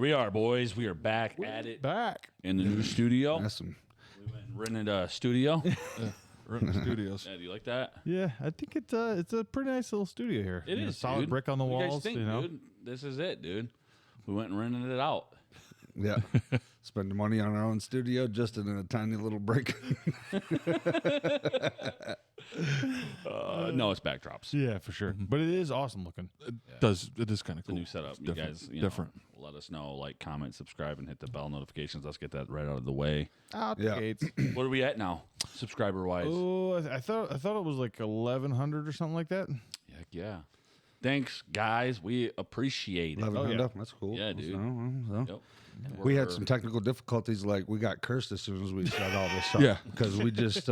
Here we are, boys. We are back at it Back. in the new studio. Awesome. We went and rented a studio. We're in the studios. Yeah, do you like that? Yeah, I think it's a pretty nice little studio here. It is solid dude. brick on the What do walls. you guys think, dude? This is it, dude. We went and rented it out. Yeah. Spend the money on our own studio just in a tiny little break. No, it's backdrops. Yeah, for sure. But it is awesome looking. It does. It is kind of It's a cool. new setup. You different. guys, you Different. know, let us know, like, comment, subscribe, and hit the bell notifications. Let's get that right out of the way. Out the Yeah. gates. What are we at now, subscriber wise? Oh, I thought it was like 1,100 or something like that. Heck yeah! Thanks, guys. We appreciate it. 1100. That's cool. Yeah, dude. So. Yep. We had some technical difficulties. Like we got cursed as soon as we said all this stuff. Yeah. Because we just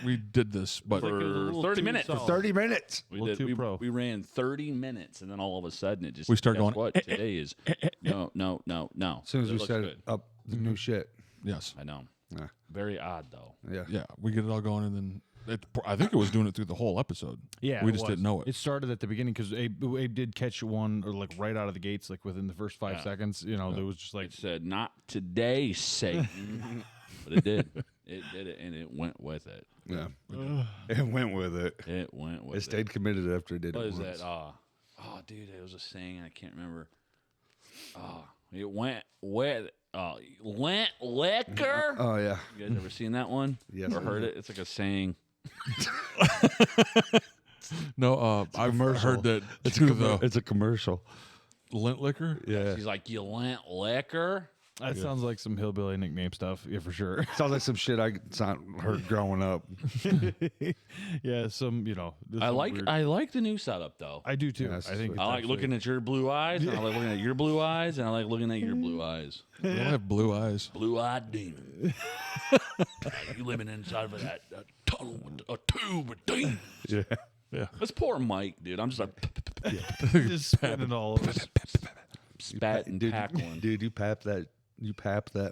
We did this, but For Like it was a little 30 too minutes. solid. 30 minutes. We Little did. too pro. We ran 30 minutes, and then all of a sudden it just We start guess going, What today is? No. As soon as It we looks set good. up the new shit. yes, I know. Yeah. Very odd though. Yeah. yeah, we get it all going, and then I think it was doing it through the whole episode. Yeah, we it just was. didn't know it. It started at the beginning because Abe did catch one or like right out of the gates, like within the first 5 Yeah. seconds. You know, there was just like It said, "Not today, Satan," but it did. It did it, and it went with it. Yeah. It went with it. It went with It stayed committed after it did What it is once. that? Oh, dude, it was a saying. I can't remember. It went with Lent liquor. Oh, yeah. You guys ever seen that one? Yes. Or heard it? It's like a saying. No, I've commercial. heard that It's to the it's a commercial. lint liquor. Yeah. She's like, "You Lent liquor." that sounds like some hillbilly nickname stuff. Yeah, for sure. Sounds like some shit I heard growing up. Yeah, some there's I some like weird- the new setup though. I do too. Yeah, it's I think sweet. I like looking at your blue eyes, and I like looking at your blue eyes, and I like looking at your blue eyes. They all have blue eyes. Blue-eyed demon. You living inside of that tunnel with a tube of demons. Yeah. Yeah, This poor Mike, dude. I'm just like just spinning all over. spat and tackling. Dude, you pap that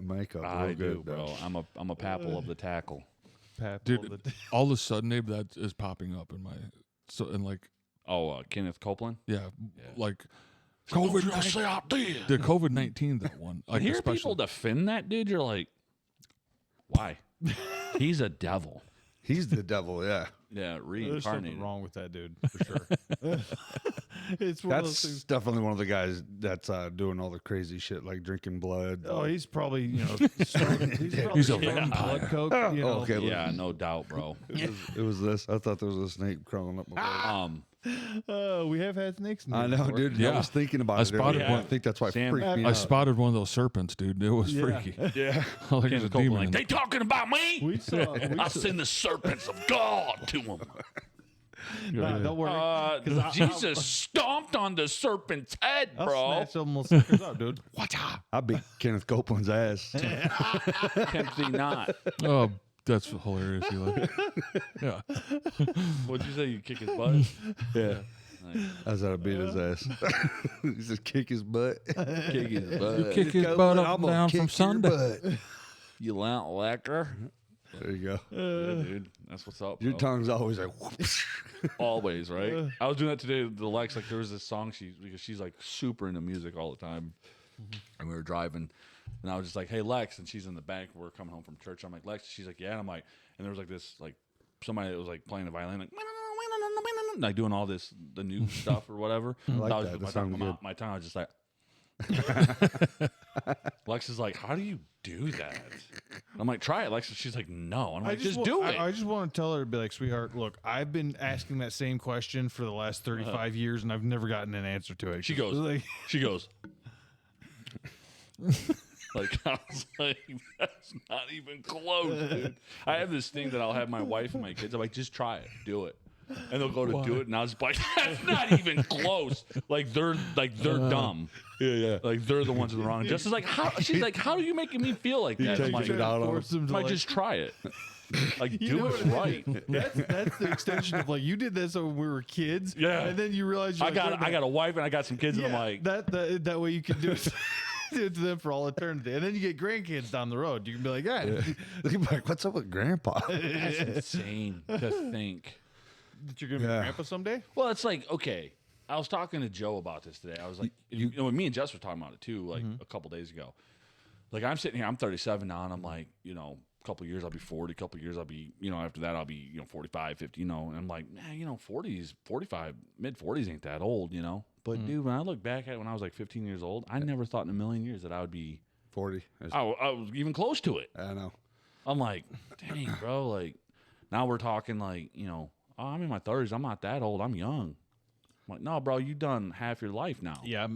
mic up I real do, good, bro. I'm a papple of the tackle. dude. All of a sudden, Abe, that is popping up in my like Kenneth Copeland. yeah, like COVID. The COVID-19 that one. Like Hear especially- people defend that dude. You're like, why? He's a devil. He's the devil, yeah. Yeah, There's something reincarnated. wrong with that dude for sure. It's one of those That's things. definitely one of the guys that's doing all the crazy shit, like drinking blood. Oh, he's probably He's a vampire. Blood coke. Okay, Yeah, no doubt, bro. it was this. I thought there was a snake crawling up my leg. We have had snakes. In I here know, before. dude. Yeah. I was thinking about I it. spotted earlier. one. I think that's why it Sam- freaked me I out. spotted one of those serpents, dude. It was freaky. Yeah. Like Kenneth a Copeland, demon. like, they talking about me? We saw. I send the serpents of God to them. Nah, don't worry. Jesus stomped on the serpent's head, I'll bro. snatch some little suckers up, dude. I beat Kenneth Copeland's ass. Tempt thee not. Oh, that's hilarious, Eli. Yeah. What'd you say? You kick his butt? Yeah. That's how I beat his ass. He said, kick his butt. Kick his butt. Kick his butt up and down from Sunday. You Lent liquor. There you go. Yeah, dude. That's what's up, Your bro. tongue's always like, whoops. Always, right? I was doing that today with the Lex. Like, there was this song because she's like super into music all the time. And we were driving, and I was just like, "Hey, Lex," and she's in the back. We're coming home from church. I'm like, "Lex," she's like, "Yeah." And I'm like, and there was like this like somebody that was like playing the violin, like doing all this the new stuff or whatever. like I was, that. That my sounds tongue, good. my tongue was just like. Lex is like, "How do you do that?" I'm like, "Try it, Lex." She's like, "No." I'm like, "Just do it." I just want to tell her to be like, sweetheart, look, I've been asking that same question for the last 35 years, and I've never gotten an answer to it. She goes, like, she goes, like, I was like, that's not even close, dude. I have this thing that I'll have my wife and my kids. I'm like, just try it, do it, and they'll go to do it, and I was like, that's not even close. Like they're dumb. Yeah. Like they're the ones in the wrong. Just as like, how she's like, how are you making me feel like that? I'm taking like, it out on force them to I'm like, like, just try it. Like, you do know it what right. that's the extension of like you did this when we were kids, Yeah. and then you realize you're I got like, a wife and I got some kids, and I'm like, that way you can do it. Do it to them for all eternity, and then you get grandkids down the road. You can be like, "Yeah, They'll be like, what's up with Grandpa? that's insane to think. that you're gonna be Yeah. grandpa someday." Well, it's like, okay, I was talking to Joe about this today. I was like, you know, me and Jess were talking about it too, like a couple days ago. Like I'm sitting here, I'm 37 now, and I'm like, you know, a couple years I'll be 40, a couple years I'll be, you know, after that I'll be, you know, 45, 50, you know, and I'm like, man, you know, 40s, 45, mid 40s ain't that old, you know. But dude, when I look back at it when I was like 15 years old, I never thought in a million years that I would be 40. I was even close to it. I know. I'm like, dang, bro, like now we're talking like, you know, oh, I'm in my 30s, I'm not that old, I'm young. I'm like, no, bro, you done half your life now. Yeah,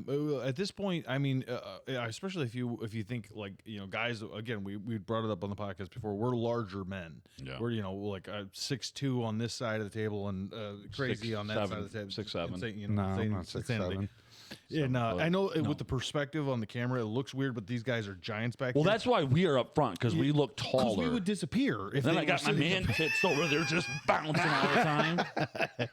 at this point, I mean, especially if you think like, you know, guys. Again, we brought it up on the podcast before. We're larger men. Yeah. We're, you know, like 6'2" on this side of the table and crazy 6'7", on that side of the table. 6'7". Insane, you No, know, I'm not insanity. 6'7". And I know No. with the perspective on the camera, it looks weird, but these guys are giants back Well, here. that's why we are up front because we look because taller. we would disappear if Then they I got were my sitting man tits over there just bouncing all the time.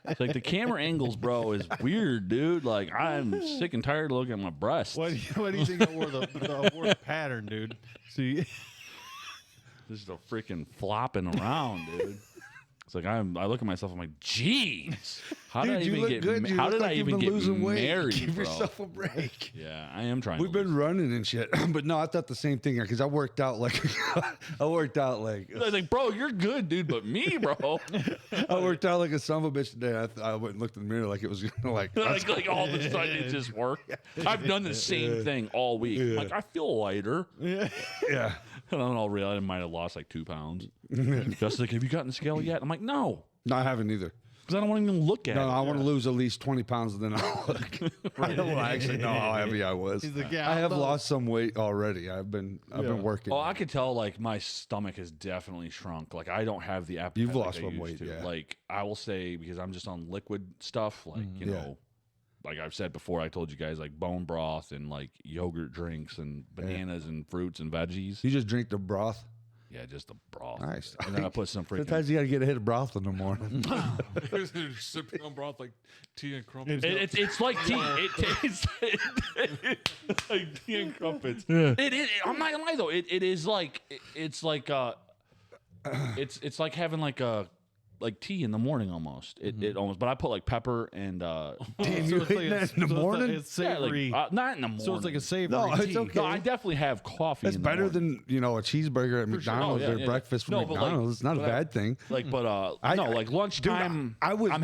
It's like the camera angles, bro, is weird, dude. Like I'm sick and tired of looking at my breasts. What do you think I wore the pattern, dude? See, Just a freaking flopping around, dude. It's like I look at myself. I'm like, jeez, how did I Dude, you even look get? good. You How look did like I you've even been get losing weight. married, Give bro? yourself a break. Yeah, I am trying. We've to been running and shit, but no, I thought the same thing because I worked out like I was like, bro, you're good, dude, but me, bro. I worked out like a son of a bitch today. I went and looked in the mirror like it was gonna like like all of a sudden it just worked. I've done the same thing all week. I'm like I feel lighter. yeah. And then I'll realize I might have lost like 2 pounds. Just like, have you gotten the scale yet? I'm like, no, No, I haven't either. because I don't want to even look at No, it. I want to lose at least 20 pounds and then I'll look. I don't actually know how heavy I was. He's like, yeah, I I'll have know. lost some weight already. I've been working. Oh, I could tell like my stomach has definitely shrunk. Like I don't have the appetite. You've like lost I some used weight, to. yeah. Like I will say because I'm just on liquid stuff. Like you Yeah. know, like I've said before, I told you guys like bone broth and like yogurt drinks and bananas and fruits and veggies. You just drink the broth. Yeah, just the broth. Nice. And then I put some freaking. Sometimes you got to get a hit of broth in the morning. Sipping on broth like tea and crumpets. It's like tea. It tastes like tea and crumpets. Yeah. It is. I'm not gonna lie though. It is like it's like it's like having like tea in the morning almost. It almost. But I put like pepper and Damn, you eating that in the morning? It's yeah, savory. like, not in the morning. So it's like a savory No, it's tea. okay. No, I definitely have coffee. That's in the better morning. than a cheeseburger at McDonald's Oh, yeah, or yeah. breakfast from No, but, like, McDonald's. It's not a but I- bad thing. Like, but I- no, like lunchtime. I was- I'm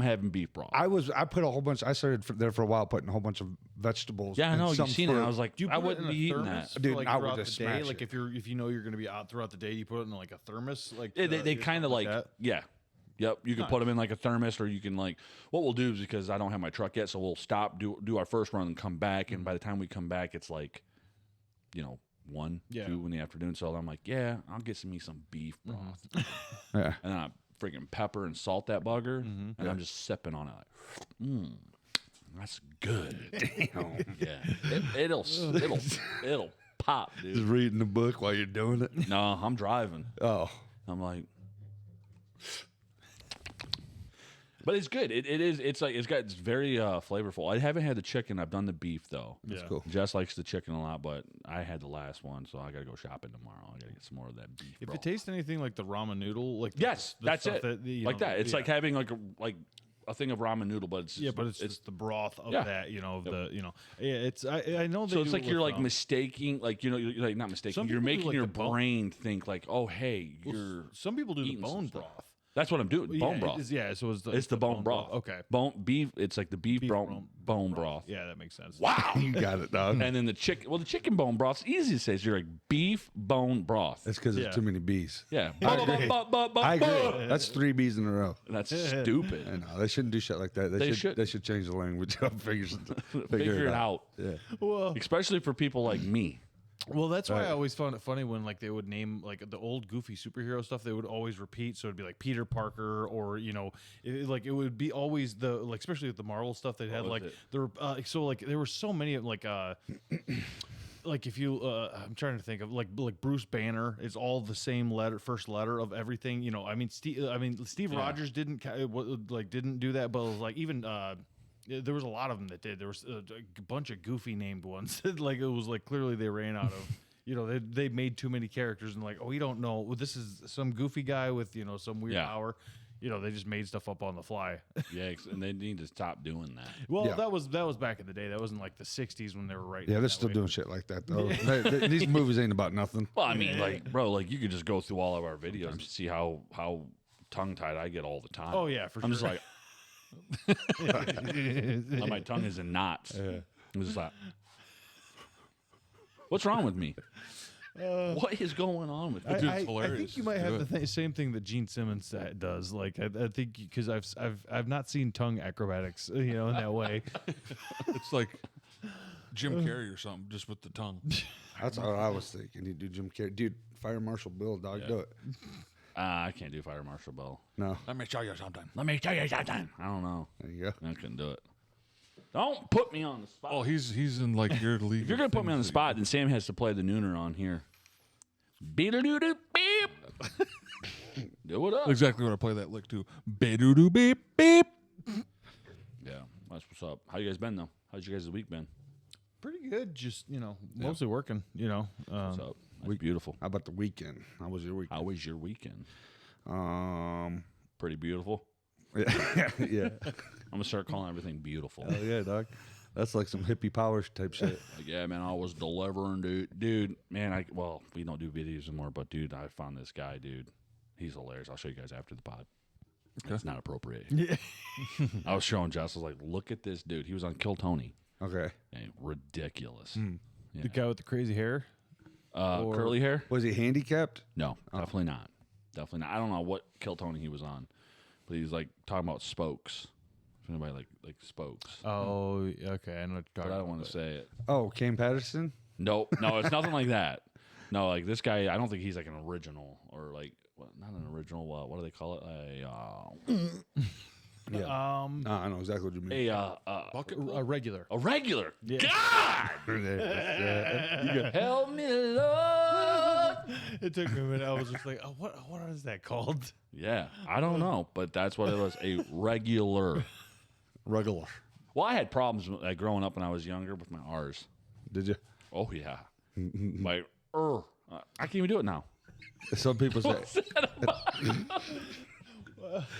having beef broth. I put a whole bunch. I started there for a while, putting a whole bunch of vegetables. yeah, I and know. some You've seen it. fruit. I was like, Do you I put it wouldn't in a be eating thermos that. for, Dude, like, I would throughout just the day? smash Like it. if you know you're going to be out throughout the day, you put it in like a thermos. Like Yeah, they kind of like that. yeah. Yep, you can put them in like a thermos, or you can like. What we'll do is because I don't have my truck yet, so we'll stop, do our first run, and come back. And by the time we come back, it's like, 1, Yeah. 2 in the afternoon. So I'm like, yeah, I'll get me some beef broth, Yeah. and then I freaking pepper and salt that bugger, and I'm just sipping on it. Like, that's good. Damn. Yeah, it'll pop, Just dude. reading the book while you're doing it. No, I'm driving. Oh, I'm like, but it's good. It is. It's very flavorful. I haven't had the chicken. I've done the beef though. that's Yeah. cool. Jess likes the chicken a lot, but I had the last one, so I gotta go shopping tomorrow. I gotta get some more of that beef. If broth. it tastes anything like the ramen noodle, like yes, the that's stuff it. that, you Like know, that. It's yeah. like having like a thing of ramen noodle, but it's but it's just the broth of Yeah. that, of the, yeah, it's, I know. so they it's do like it you're with, like mistaking, like you're like not mistaking. Some You're people do, making like, your the bone- brain think like, oh hey, you're. some people do the eating some bone stuff. broth. That's what I'm doing. Bone yeah, broth. So It's the bone broth. Okay. Beef. It's like the beef bone bone broth. Yeah, that makes sense. Wow. You got it, dog. And then the chicken. Well, the chicken bone broth's easy to say. So you're like beef bone broth. That's because Yeah. there's too many bees. Yeah. I agree. That's 3 bees in a row. That's stupid. I know they shouldn't do shit like that. They They should change the language. Figure Figure it out. Yeah. Well, Especially for people like me. that's why Right. I always found it funny when like they would name like the old goofy superhero stuff. They would always repeat, so it'd be like Peter Parker, or it would be always the like, especially with the Marvel stuff. They had was like it? so like there were so many of like like if you I'm trying to think of like Bruce Banner, it's all the same first letter of everything. I mean Steve Yeah. Rogers didn't do that, but it was like even there was a lot of them that did. There was a bunch of goofy named ones. Like it was like clearly they ran out of they made too many characters and like, oh, we don't know. Well, this is some goofy guy with some weird Yeah. power. they just made stuff up on the fly. Yeah, and they need to stop doing that. Well, Yeah. that was back in the day. That wasn't like the '60s when they were writing. Yeah, it they're that still way. doing shit like that though. These movies ain't about nothing. Well, I mean, like, bro, like you could just go through all of our videos and see how tongue tied I get all the time. Oh yeah, for I'm sure. just like, my tongue is in knots. Yeah. I'm just like, what's wrong with me? What is going on with me? Dude, it's I hilarious. think you might Just have do the same thing that Gene Simmons does. Like I think because I've not seen tongue acrobatics, in that way. It's like Jim Carrey or something, just with the tongue. That's what I was thinking. You do Jim Carrey, dude. Fire Marshal Bill, dog, do it. I can't do Fire Marshal Bill. No, Let me show you something. Let me tell you something. I don't know. there you go. I couldn't do it. Don't put me on the spot. Oh, he's in like your league. If you're gonna put me on the spot, then Sam has to play the nooner on here. Beep beep. Do it up. Exactly what I play that lick to. Be-doo-doo beep beep. Yeah, that's what's up. How you guys been though? How's your guys' week been? Pretty good. Just mostly working. What's up? That's beautiful. How about the weekend? How was your weekend? How was your weekend? Pretty beautiful. yeah. I'm gonna start calling everything beautiful. Oh yeah, dog. That's like some hippie power type shit. Like, yeah, man, I was delivering, dude. Man, we don't do videos anymore, but dude, I found this guy, dude. He's hilarious. I'll show you guys after the pod. Okay. It's not appropriate. Yeah. I was showing Jess. I was like, look at this dude. He was on Kill Tony. Okay. Man, ridiculous. The guy with the crazy hair. Or- Curly hair? Was he handicapped? No, definitely not. Definitely not. I don't know what Kill Tony he was on, but he was like talking about spokes. If anybody like spokes, Oh, okay. I know what you're but talking I don't about. want to say it. Oh, Cam Patterson. No, it's nothing like that. No, like this guy, I don't think he's like an original or like not an original. What do they call it? Yeah. No, I know exactly what you mean. A regular. A regular. Yeah. God, help me, Lord. It took me a minute. I was just like, oh, what is that called? Yeah, I don't know, but that's what it was. A regular. Regular. Well, I had problems growing up when I was younger with my R's. Did you? Oh yeah, my I can't even do it now. Some people say.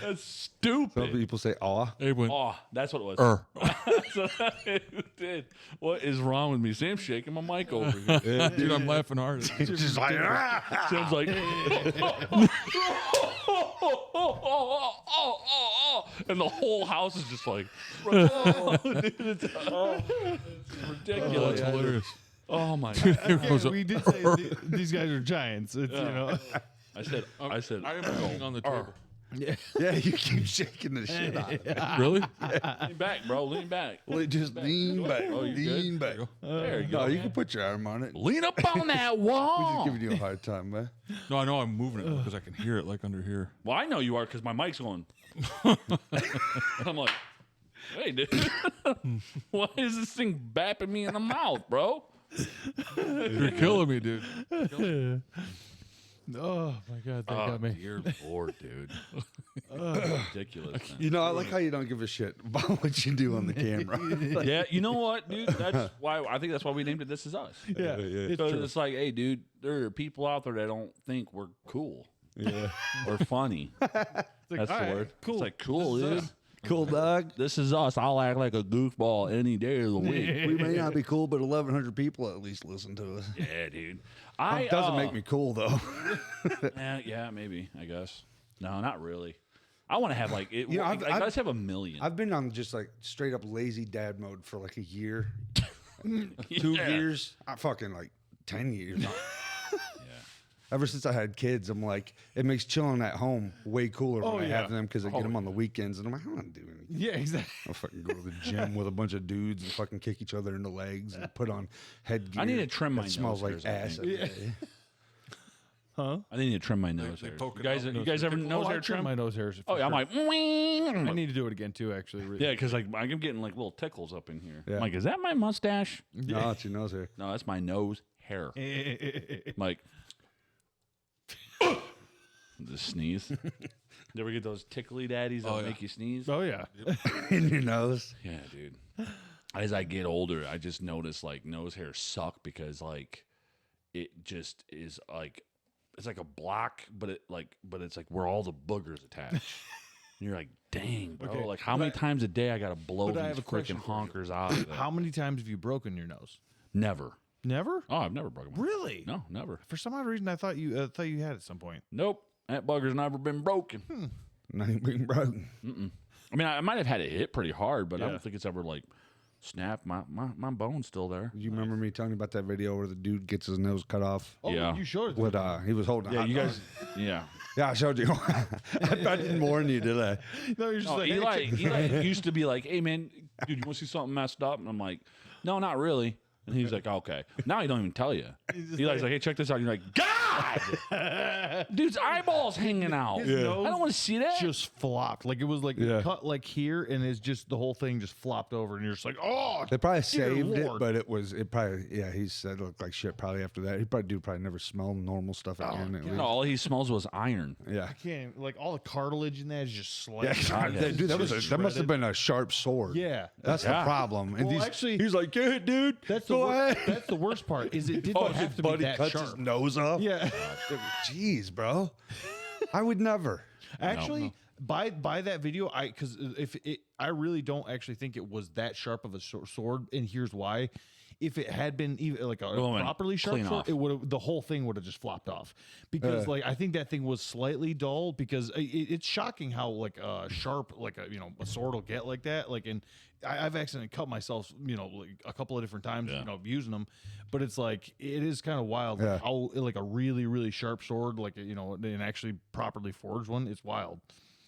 That's Some stupid. people say aw. Abe went, Oh, that's what it was. That's what I did. What is wrong with me? Sam's shaking my mic over here. dude, I'm laughing hard. Just like Sam's like, and the whole house is just like, dude, it's ridiculous. That's hilarious. Oh my Dude, god! here goes we did say these guys are giants. It's, I said, I am leaning on the table. yeah, you keep shaking the shit out. Of it. Really? lean back, bro. Lean back. Just lean back. Oh, you lean back. There you go. No, you can put your arm on it. Lean up on that We're wall. just giving you a hard time, man. No, I know I'm moving it because I can hear it like under here. Well, I know you are because my mic's going. I'm like, hey, dude, why is this thing bapping me in the mouth, bro? You're killing me, dude. oh my god, that got me. Dear Lord, dude. Ridiculous. Man. You know, I like how you don't give a shit about what you do on the camera. Yeah, you know what, dude? That's why I think that's why we named it This Is Us. Yeah, it's Because true. it's like, hey, dude, there are people out there that don't think we're cool Yeah. or funny. It's like, That's all the right, word. Cool. It's like, cool, This is dude. us. Cool, dog. This is us. I'll act like a goofball any day of the week. We may not be cool, but 1,100 people at least listen to us. Yeah, dude. It doesn't make me cool, though. Yeah, maybe. I guess. No, not really. I want to have like it. You know, I guys have a million. I've been on just like straight up lazy dad mode for like a year, Yeah. 2 years, fucking like 10 years. Yeah. Ever since I had kids, I'm like, it makes chilling at home way cooler Oh, when I yeah. have them because I get them on the weekends, and I'm like, I don't want to do anything. Yeah, exactly. I'll fucking go to the gym with a bunch of dudes and fucking kick each other in the legs and put on headgear. I need to trim my that smells nose like hairs, I ass. think. every day. Huh? I need to trim my nose they hairs. poke You it guys, out. you guys ever nose I hair trim trim? my nose hairs. Oh for yeah, I'm sure. like, I need to do it again too. Actually. yeah, because like I'm getting like little tickles up in here. Yeah. I'm like, is that my mustache? No, it's your nose hair. No, that's my nose hair. I'm like, just sneeze. You ever get those tickly daddies that Oh, yeah. make you sneeze? Oh yeah. In your nose. Yeah, dude. As I get older, I just notice like nose hairs suck because like it just is like it's like a block, but it's like where all the boogers attach. And you're like, dang, bro. Okay, Like, how many times a day I got to blow but I these have a question freaking for you. honkers out of there? How many times have you broken your nose? Never. Never. Oh, I've never broken one. Really? No, never. For some odd reason, I thought you had at some point. Nope. That bugger's never been broken. Not even being broken. I mean, I might have had it hit pretty hard, but I Yeah. don't think it's ever like snapped. My bone's still there. You remember me telling you about that video where the dude gets his nose cut off? Oh, Yeah. you showed it. To With me. he was holding. a Yeah, hot you dog. guys. Yeah. Yeah, I showed you. I didn't warn you, did I? No, you're just No, like, hey, Eli, check- Eli used to be like, "Hey, man, dude, you want to see something messed up?" And I'm like, "No, not really." And he's like, "Okay." Now he don't even tell you. just Eli's like, "Hey, check this out." And you're like, "God, dude's eyeballs hanging out. His I nose don't want to see that." just flopped. Like it was like Yeah. cut like here, and it's just the whole thing just flopped over, and you're just like, oh, They probably dear saved it, Lord. but it probably, yeah, he said it looked like shit probably after that. He probably never smelled normal stuff again. At No, least. all he smells was iron. Yeah. I can't like all the cartilage in that is just Yeah, sliced. dude, that Just must have shredded. been a sharp sword. Yeah. That's Yeah. the problem. And Well, actually- he's like, yeah, dude, That's the go worst, ahead. that's the worst part. Is it didn't Oh, have his to be buddy that cuts sharp. his nose off. Yeah. Jeez, bro. I would never. Actually, by that video, because if it, I really don't actually think it was that sharp of a sword, and here's why. If it had been even like a Well, properly sharp clean sword, off. it would have the whole thing would have just flopped off. Because like I think that thing was slightly dull. Because it's shocking how like sharp like a sword will get like that. Like I've accidentally cut myself like a couple of different times using them, but it's like it is kind of wild Yeah. how like a really sharp sword like and actually properly forged one. It's wild.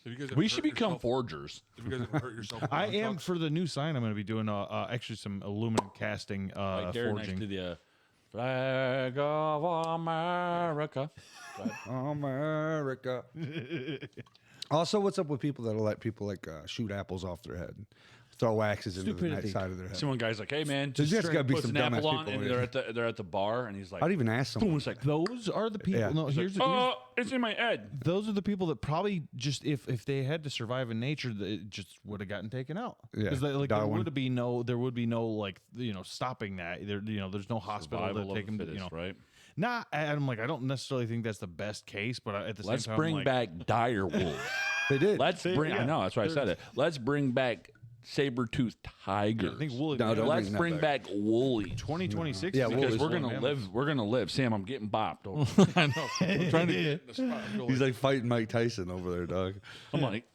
Have you guys ever We hurt should become yourself? forgers. Have you guys ever hurt yourself? with I one am tuck? for the new sign. I'm going to be doing actually some aluminum casting Right there next forging. to the flag of America. America. Also, what's up with people that'll let people like shoot apples off their head, throw axes into the Stupidity. side of their head? See one guy's like, "Hey, man, There's just gotta be puts some an apple dumbass on," people and in they're at the bar, and he's like, I'd even ask boom, someone. it's like, Those are the people. Yeah. No, here's the, "Oh, it's in my head." those are the people that probably just if they had to survive in nature, it just would have gotten taken out. Yeah, because like Darwin. there would be no like stopping that. There's no hospital Survival to take of them. the fittest, right? Nah, and I'm like I don't necessarily think that's the best case, but at the Let's same time, bring like, back dire wolves. They did. Let's bring. I know that's why I said it. Let's bring back saber-toothed tigers. I think Woolly. No, don't Let's bring that bring back. back woolies. 2026. Yeah, Because Woolies. we're gonna Woolly live. We're gonna live. Sam, I'm getting bopped. Over. I know. I'm trying to get in the spot. I feel He's like- like fighting Mike Tyson over there, dog. I'm like,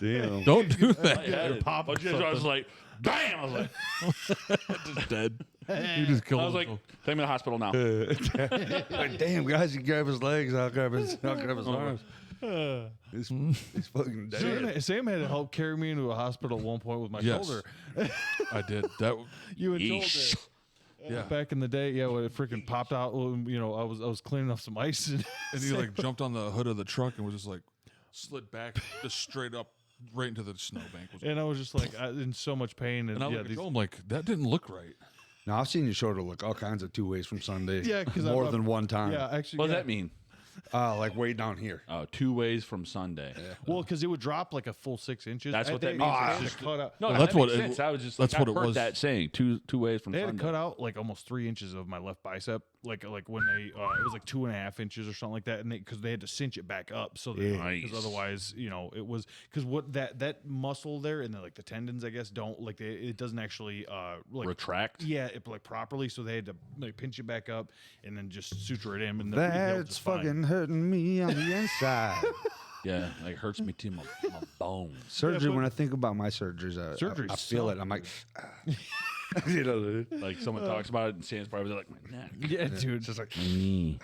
Damn. Don't do that. I popping was like, damn. I was like, Just dead. You just killed I was like, himself. take me to the hospital now. Like, damn, guys, you grab his legs, I'll grab his arms. He's fucking dead. Sam had to help carry me into a hospital at one point with my Yes. shoulder. I did that. You had told Yeesh. it. Yeah. Back in the day, yeah, when it freaking popped out, I was cleaning off some ice and And he like jumped on the hood of the truck and was just like slid back just straight up right into the snowbank. and I was just like in so much pain and And I yeah, looked at Joel, I'm like, that didn't look right. Now, I've seen your shoulder look all kinds of 2 ways from Sunday. Yeah, 'cause more I've- than one time. yeah, actually, What does yeah. that mean? Like way down here. 2 ways from Sunday. Well, because it would drop like a full 6 inches. That's And what that they- means. they It's had to just- cut out. No, that's that what makes it- sense. I was just that's like, what I've it heard was. that saying two ways from They had to Sunday. cut out like almost 3 inches of my left bicep, like when they it was like 2.5 inches or something like that, and because they had to cinch it back up so that Nice. because otherwise it was because what that muscle there and the tendons I guess don't like it doesn't actually like Retract. yeah it like properly, so they had to like pinch it back up and then just suture it in and then it healed That's just fine. fucking hurting me on the inside. Yeah, like hurts me to my bones. Surgery, when I think about my surgeries, Surgeries I feel suck, it. I'm like, you know, dude. Like someone talks about it and Sam's probably like, my neck. Yeah, dude. Just like, Me.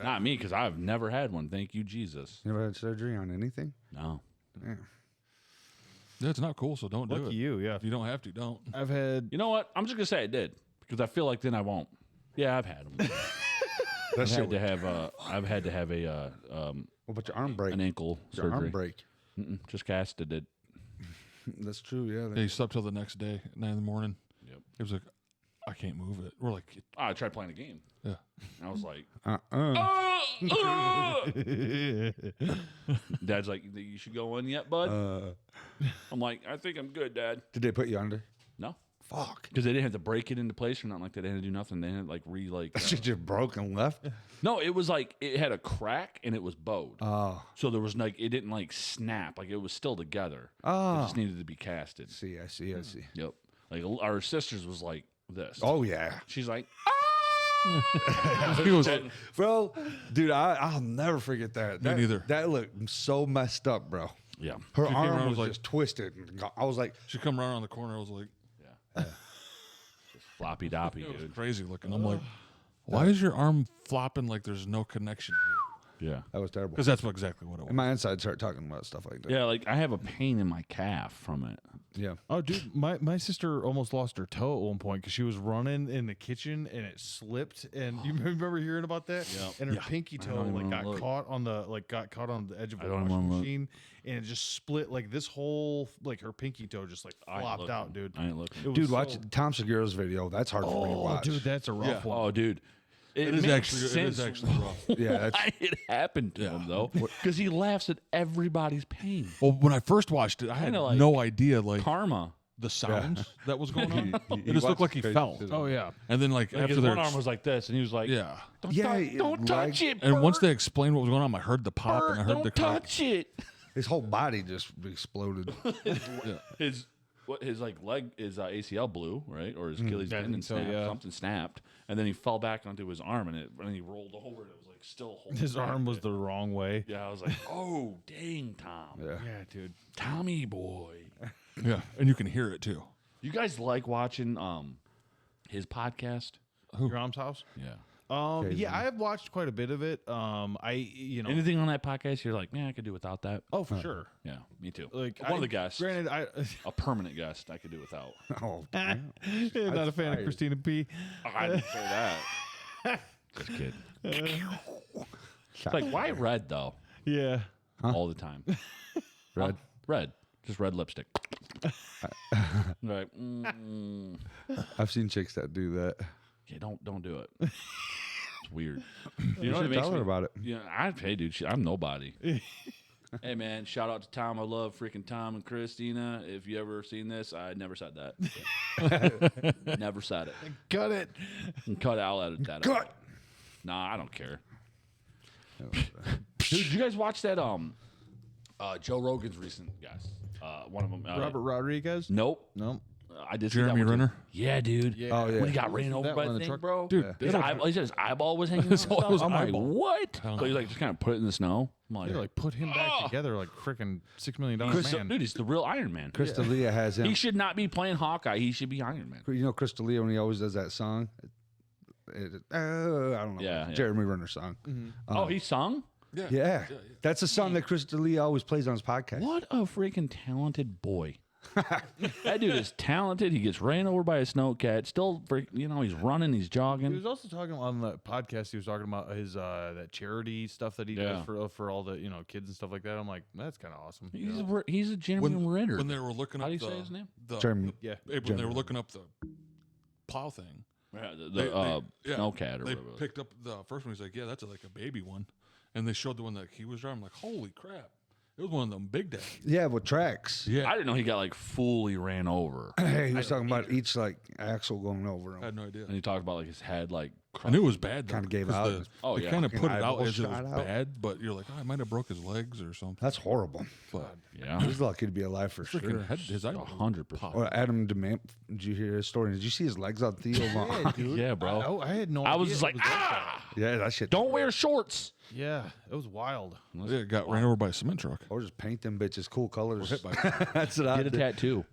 Not me, because I've never had one. Thank you, Jesus. you ever had surgery on anything? No. Yeah. Yeah, it's not cool, so don't do Lucky it. you, yeah. If you don't have to, don't. I've had You know what? I'm just gonna say I did because I feel like then I won't. Yeah, I've had them. I've had to have a What about your arm break? an ankle Your arm surgery. break. Just casted it. That's true. Yeah. Yeah, he slept till the next day, at 9 in the morning. Yep. He was like, I can't move it. We're like, I tried playing a game. yeah. And I was like, Uh-uh. Dad's like, you should go in yet, bud? I'm like, I think I'm good, Dad. Did they put you under? No. Fuck. Because they didn't have to break it into place or nothing like that. They didn't do nothing. They didn't like Shit just broke and left. No, it was like it had a crack and it was bowed. Oh. So there was like it didn't like snap. Like it was still together. It Oh. just needed to be casted. I see. Yep. Like our sister's was like this. Oh yeah. She's like, He was, Bro, dude, I'll never forget that. Me neither. That looked so messed up, bro. yeah. Her She came around arm and was was like- just twisted. And I was like, she come around the corner. I was like, Just floppy doppy, it was dude. crazy looking. I'm like, why is your arm flopping like there's no connection here? Yeah. that was terrible. Because that's exactly what it was. And my inside started talking about stuff like that. Yeah, like I have a pain in my calf from it. Yeah. Oh, dude, my sister almost lost her toe at one point because she was running in the kitchen and it slipped. And you remember hearing about that? Yep. And her Yeah. pinky I toe don't even like wanna got look. caught on the edge of I a don't even washing wanna look. machine, and it just split like this whole like her pinky toe just like I ain't flopped looking. out, dude. I ain't looking. It was Dude, so- watch Tom Segura's video. That's hard for me to Oh, watch. dude, that's a rough one. Oh, dude. It is makes actually sense rough. Yeah, that's why it happened to him though, because he laughs at everybody's pain. Well, when I first watched it, I had Kinda like no idea like Karma. the sounds that was going on. He It just looked like he watched fell. crazy- Oh yeah. And then like, Like after his their one arm was like this, and he was like, yeah. don't, Yeah, don't touch it." And once Bert. they explained what was going on, I heard the pop Bert, and I heard don't the crack. touch it. His whole body just exploded. His like leg, his ACL blew, right, or his Achilles I tendon think so, snapped, yeah. something snapped, and then he fell back onto his arm, and he rolled over, and it was like still holding. His it. arm was the wrong way. Yeah, I was like, oh dang, Tom, Yeah. Yeah, dude. Tommy boy. Yeah, and you can hear it too. You guys like watching his podcast? Your mom's house? Yeah. Yeah, I have watched quite a bit of it. Anything on that podcast, you're like, man, I could do without that. Oh, for sure. Yeah, me too. Like One of the guests, Granted, a permanent guest, I could do without. Oh, not a fan of Christina P. I didn't say that. Just kidding. It's like, why red though? Yeah. All the time. Red? Red. Just red lipstick. Right. I've seen chicks that do that. Okay, don't do it. It's weird. You know what should makes tell her me- about it. Yeah, hey, dude, I'm nobody. Hey, man, shout out to Tom. I love freaking Tom and Christina. If you ever seen this, I never said that. Never said it. Cut it. And cut out edit that. Cut. out. Nah, I don't care. Dude, did you guys watch that? Joe Rogan's recent guest. One of them. Robert Rodriguez? Nope. No. I did see Jeremy that one, too. Renner? Yeah, dude. Yeah. Oh, yeah. When he got ran over that by one in the the thing, truck? bro. Dude, His, he said his eyeball was hanging out. and stuff. his I'm like, eyeball. what? Hell So he like just kind of put it in the snow. I'm like, They like put him back together like freaking $6 million man. dude, he's the real Iron Man. Chris D'Elia has him. He should not be playing Hawkeye. He should be Iron Man. You know Chris D'Elia when he always does that song? I don't know. Yeah, yeah. Jeremy Renner song. Oh, he sung? Yeah. That's a song that Chris D'Elia always plays on his podcast. What a freaking talented boy. That dude is talented. He gets ran over by a snowcat. Still, he's running, he's He jogging. was also talking on the podcast. He was talking about his that charity stuff that he Yeah. does for all the kids and stuff like that. I'm like, that's kind of awesome. He's a genuine Ritter. When they were looking How up do you the, say his name? the Jeremy. Yeah. when they were looking up the plow thing, Yeah, the yeah, snowcat or they whatever. picked up the first one. He's like, yeah, that's like a baby one, and they showed the one that he was driving. I'm like, holy crap, it was one of them big days. Yeah, with tracks. Yeah, I didn't know he got like fully ran over. Hey, he was talking about each like axle going over I him. had no idea. And he talked about like his head like I knew it was bad. Kinda though, gave 'cause out. Oh, they yeah. kind of put it out Eyeball as it was shot out. bad, but you're like, oh, I might have broke his legs or something. That's horrible. But yeah, He's lucky to be alive for freaking sure. head, his eye 100%. Or Adam DeMant, did you hear his story? Did you see his legs on Theo Von? Yeah, bro. I had no. I was idea just it like, that ah, Yeah, that shit. don't wear shorts. bad. Yeah, it was wild. Yeah, got ran over by a cement truck. Or just paint them bitches cool colors. Hit by That's what I Get a did. tattoo.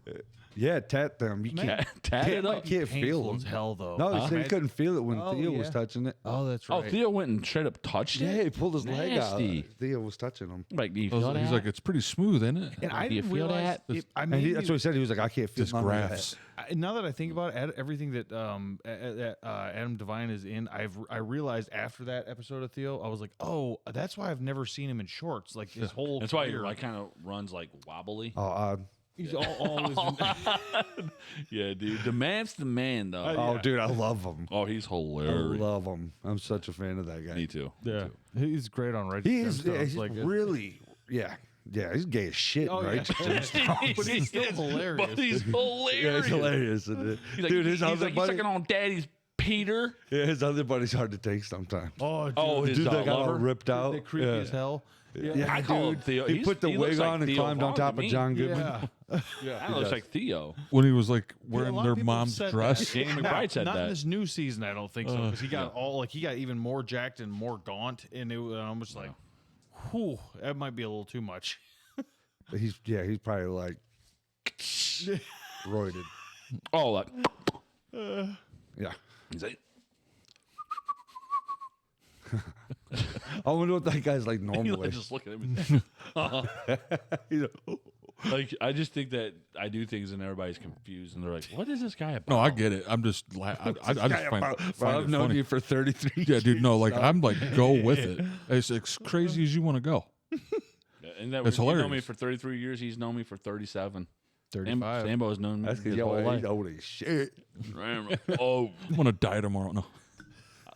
Yeah, tat them. You can't, Tat it up. can't feel Painful as them. hell though. No, he said he couldn't feel it when Oh, Theo was yeah. touching it. Oh, that's Oh, right. Theo went and straight up touched Yeah, it. he pulled his leg out. Nasty. Theo was touching him. Like, do you I was- feel he's that? like, it's pretty smooth, isn't it? And I Do you didn't feel realize. that? And that's what he said. He was like, I can't feel Just none of that. graphs. Now that I think about it, everything that Adam Devine is in, I realized after that episode of Theo, I was like, oh, that's why I've never seen him in shorts. Like his whole. That's why career. you're like kind of runs like wobbly. Oh, He's always. Yeah, dude. The man's the man, though. oh, dude, I love him. Oh, he's I hilarious. love him. I'm such a fan of that guy. Me too. yeah, he's great on radio. He is. stuff. He's like really. Yeah, Yeah, he's gay as shit, Oh, right? yeah. But he's still hilarious. But he's Yeah, hilarious. it's hilarious. Isn't it? He's like, Dude, his he's other like, buddy, he's sucking on daddy's Peter. yeah, his other buddy's hard to take sometimes. Oh, dude. Oh, his Dude, that got all lover. ripped out. They're creepy yeah. as hell. Yeah, I call him dude. Theo. He He's- put the he looks wig like on and Theo climbed on Vaughn top to of me. John Goodman. Yeah. Yeah, That looks like Theo. When he was like A wearing lot their of people mom's said dress. that. Danny McBride said Not in that. this new season, I don't think so, because he got he got even more jacked and more gaunt, and I'm just like, whew, that might be a little too much. He's probably like roided. Oh, like, Yeah. he's like, I wonder what that guy's like he normally. just look at him. He's like, Like, I just think that I do things and everybody's confused and they're like, "What is this guy about?" No, I get it. I'm just I just find Bro, I've it known funny. you for 33 Yeah, dude. No, like years. I'm like go with it. It's as crazy as you want to go. And that It's you know me hilarious. for 33 years. He's known me for 37. 35. Sambo has known me That's his because whole he's life. old as shit. Oh, I'm gonna die tomorrow. No,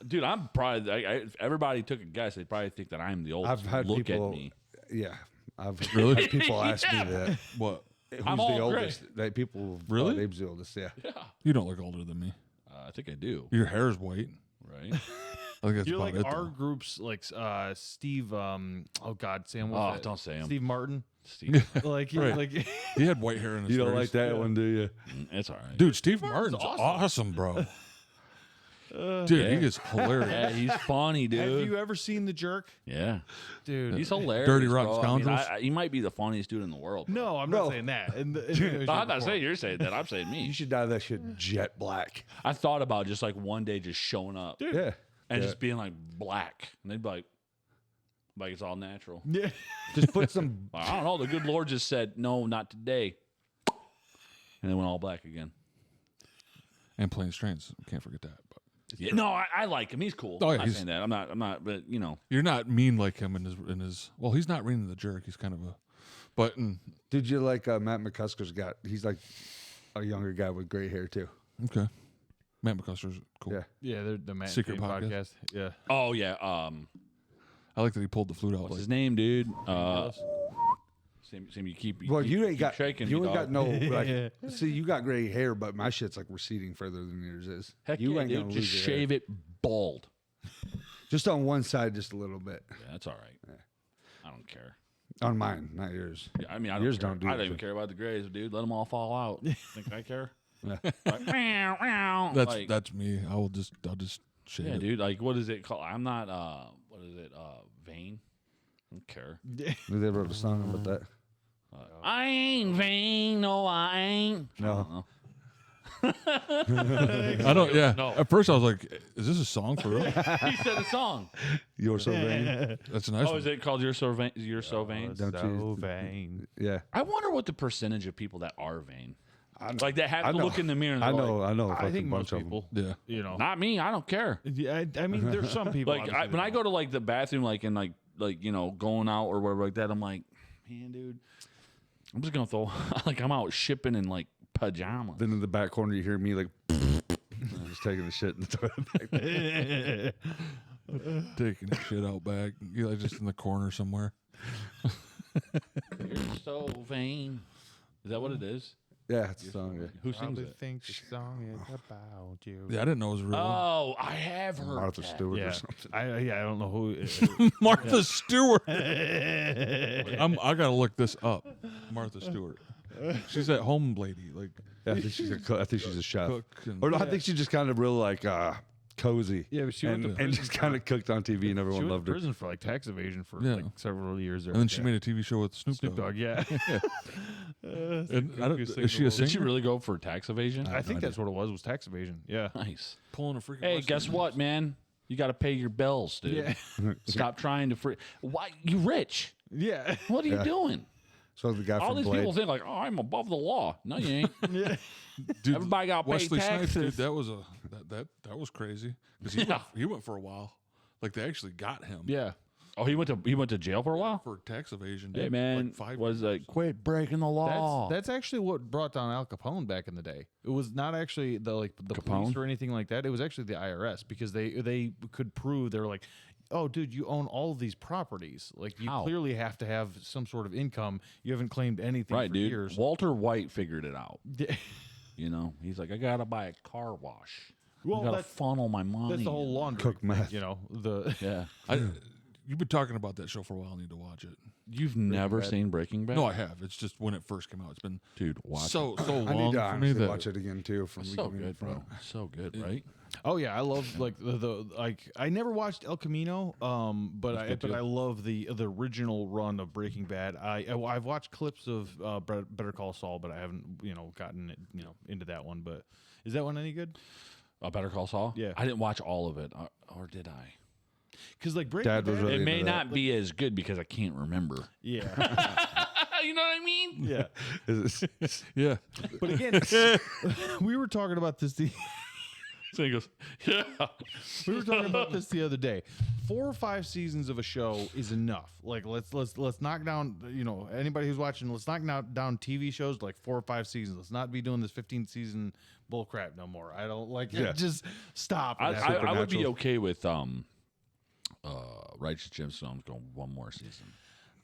dude, I'm probably. If everybody took a guess, they'd probably think that I'm the oldest. I've had Look people. at me. Yeah, I've Really? had people ask me that. what? Who's I'm the all gray. oldest? That people Really? Abe's the oldest. Yeah. Yeah, You don't look older than me. I think I do. Your hair's white. Right? I think that's You're about like it. our though. Steve. Oh God, Sam. Oh, What's that? don't say him. Steve Martin. Steve. Like, Right. like He had white hair in his. You don't 30s. like that one, do you? It's all right. Dude? Steve Martin's awesome, bro. Dude, he is hilarious. Yeah, he's funny, dude. have you ever seen The Jerk, Yeah, dude? he's hilarious. Dirty Rotten bro. Scoundrels? I mean, he might be the funniest dude in the world. bro. No, I'm Bro. not saying that. No, I'm not saying you're saying that. I'm saying You me. should dye that shit jet black. I thought about just like one day just showing up Yeah. and Yeah. just being like black, and they'd be like it's all natural. Yeah. Just put some. I don't know. The good Lord just said, "No, not today," and they went all black again. And Planes Trains. Can't forget that. But Yeah, no, I like him. He's cool. Oh, yeah, I'm not he's- saying that. I'm not. But you know, you're not mean like him in his. Well, he's not reading the jerk. He's kind of a. But Did you like Matt McCusker's got? He's like a younger guy with gray hair too. okay, Matt McCuster's cool. Yeah. Yeah, they're the Matt Secret Kane podcast. podcast. Yeah. oh yeah. I like that he pulled the flute out. What's Like, his name, dude? Same. You keep. Well, keep- you ain't keep got. shaking. You me, ain't got dog. no. Like, see, you got gray hair, but my shit's like receding further than yours is. Heck you yeah, ain't dude. gonna Just lose your hair. shave it bald. Just on one side, just a little bit. Yeah, that's all right. I don't care. On mine, not yours. Yeah, I mean, I don't Yours care. don't do I that don't even shit. care about the grays, dude. Let them all fall out. Think I care? Yeah. Like, meow, meow. that's Like, that's me. I'll just shave yeah, it. dude. Like, what is it called? I'm not. What is it? Vain. I don't care. They wrote a song about that. I ain't vain. No, I ain't. No. I don't know. I don't. Yeah. No. At first, I was like, "Is this a song for real?" He said a song. You're so vain. That's a nice. Oh, one. is it called You're So Vain? You're So Vain? Don't you? vain. Yeah. I wonder what the percentage of people that are vain. I know. Like, that have I to know. look in the mirror and I they're know. like, I know. A I fucking think bunch most of people, Yeah. you know. not me. I don't care. Yeah, I mean, there's some people. Like, obviously, when I that go to like the bathroom, like in like you know, going out or whatever like that, I'm like, man, dude, I'm just gonna throw like I'm out shipping in like pajamas. Then in the back corner, you hear me like just taking the shit in the toilet. Taking the shit out back. You like just in the corner somewhere. You're so vain. Is that what it is? Yeah, it's a song. Yeah. Who sings probably it? think the song is about you. Yeah, I didn't know it was real. Oh, I have heard Martha that. Stewart Yeah, or something. I don't know who. Martha Stewart. I gotta look this up. Martha Stewart. She's that home lady, like Yeah, I think she's a I think she's a chef. cook. And, Or no, I think she's just kind of real like cozy. Yeah, but she went and, to and just kind of cooked on TV and She everyone went loved to her. prison for like tax evasion for Yeah. like several years. and then she made a TV show with Snoop Snoop Dogg. Yeah, And I don't, is she a Did she singer? really go for tax evasion? I think that's what it was tax evasion. Yeah. Nice. Pulling a freaking. Hey, Western. guess what, man? You got to pay your bills, dude. Stop trying to free. Why you rich? Yeah. What are you doing? So the guy All from these Blade. people think like, oh, I'm above the law. No, you ain't. Yeah. Dude, Everybody got to pay Wesley Snipes, dude, taxes. that was that was crazy because he went for a while. Like they actually got him. Yeah. Oh, he went to jail for a while. For tax evasion. Hey dude. man, like 5 was years. like quit breaking the law. That's actually what brought down Al Capone back in the day. It was not actually the police Capone? or anything like that. It was actually the IRS because they could prove they're like, oh, dude, you own all of these properties. Like, you How? clearly have to have some sort of income. You haven't claimed anything Right, for dude. years. Walter White figured it out. Yeah. You know, he's like, I gotta buy a car wash. Well, I gotta that's- funnel my money. That's the whole in. laundry. Cook thing, meth. you know, the Yeah. You've been talking about that show for a while. I need to watch it. You've never Bad. seen Breaking Bad? No, I have. It's just when it first came out. It's been Dude, watch so I long need to for me honestly that watch it again too. From it. So beginning good, to front. bro. So good, right? Oh yeah, I love like the like I never watched El Camino, but I love the original run of Breaking Bad. I've watched clips of Better Call Saul, but I haven't gotten it into that one. But is that one any good? Better Call Saul? Yeah. I didn't watch all of it, or did I? Because like Breaking Dad was Bad, really It may into that. not be as good because I can't remember. yeah, You know what I mean? yeah. yeah. But again, we were talking about this. So he goes, yeah. We were talking about this the other day. 4 or 5 seasons of a show is enough. Like let's knock down. Anybody who's watching, let's knock down TV shows like 4 or 5 seasons. Let's not be doing this 15 season bull crap no more. I don't like it. Just stop. I would be Supernatural. okay with Righteous Gemstones going one more season.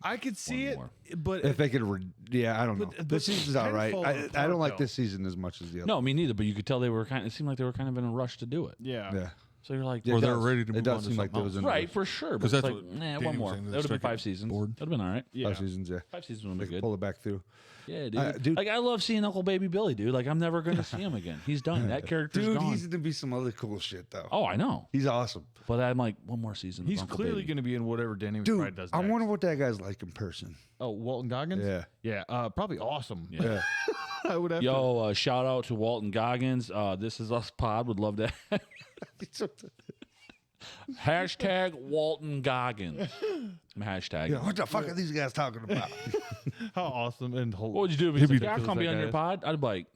I could see One it, more. but If they could, I don't know. But This season's all right. falls I apart, don't like though. this season as much as the other. No, me neither. But you could tell they were it seemed like they were kind of in a rush to do it. yeah. Yeah. So you're like, Yeah, Or it they're does. ready to move It does on to seem like something there was else. an- right, for sure. But 'Cause it's that's like, what nah, Danny one was more. saying, That that would have been striking 5 seasons. board. That'd have been all right. Yeah. 5 seasons, yeah. 5 seasons would They have could been pull good. it back through. Yeah, dude. dude- Like, I love seeing Uncle Baby Billy, dude. Like, I'm never going to see him again. He's done. That character's Dude, gone. he's going to be some other cool shit, though. Oh, I know. He's awesome. But I'm like, one more season. He's of Uncle clearly Baby. going to be in whatever Danny McBride Dude, does. I next. wonder what that guy's like in person. Oh, Walton Goggins. Yeah. Yeah. Probably awesome. Yeah. I would have. Yo, shout out to Walton Goggins. This is us pod. Would love that. Hashtag Walton Goggins. Hashtag. Yeah, what the fuck are these guys talking about? How awesome and What would you do if he's like, yeah, I'll ridiculous come be that on guy your is. pod? I'd be like,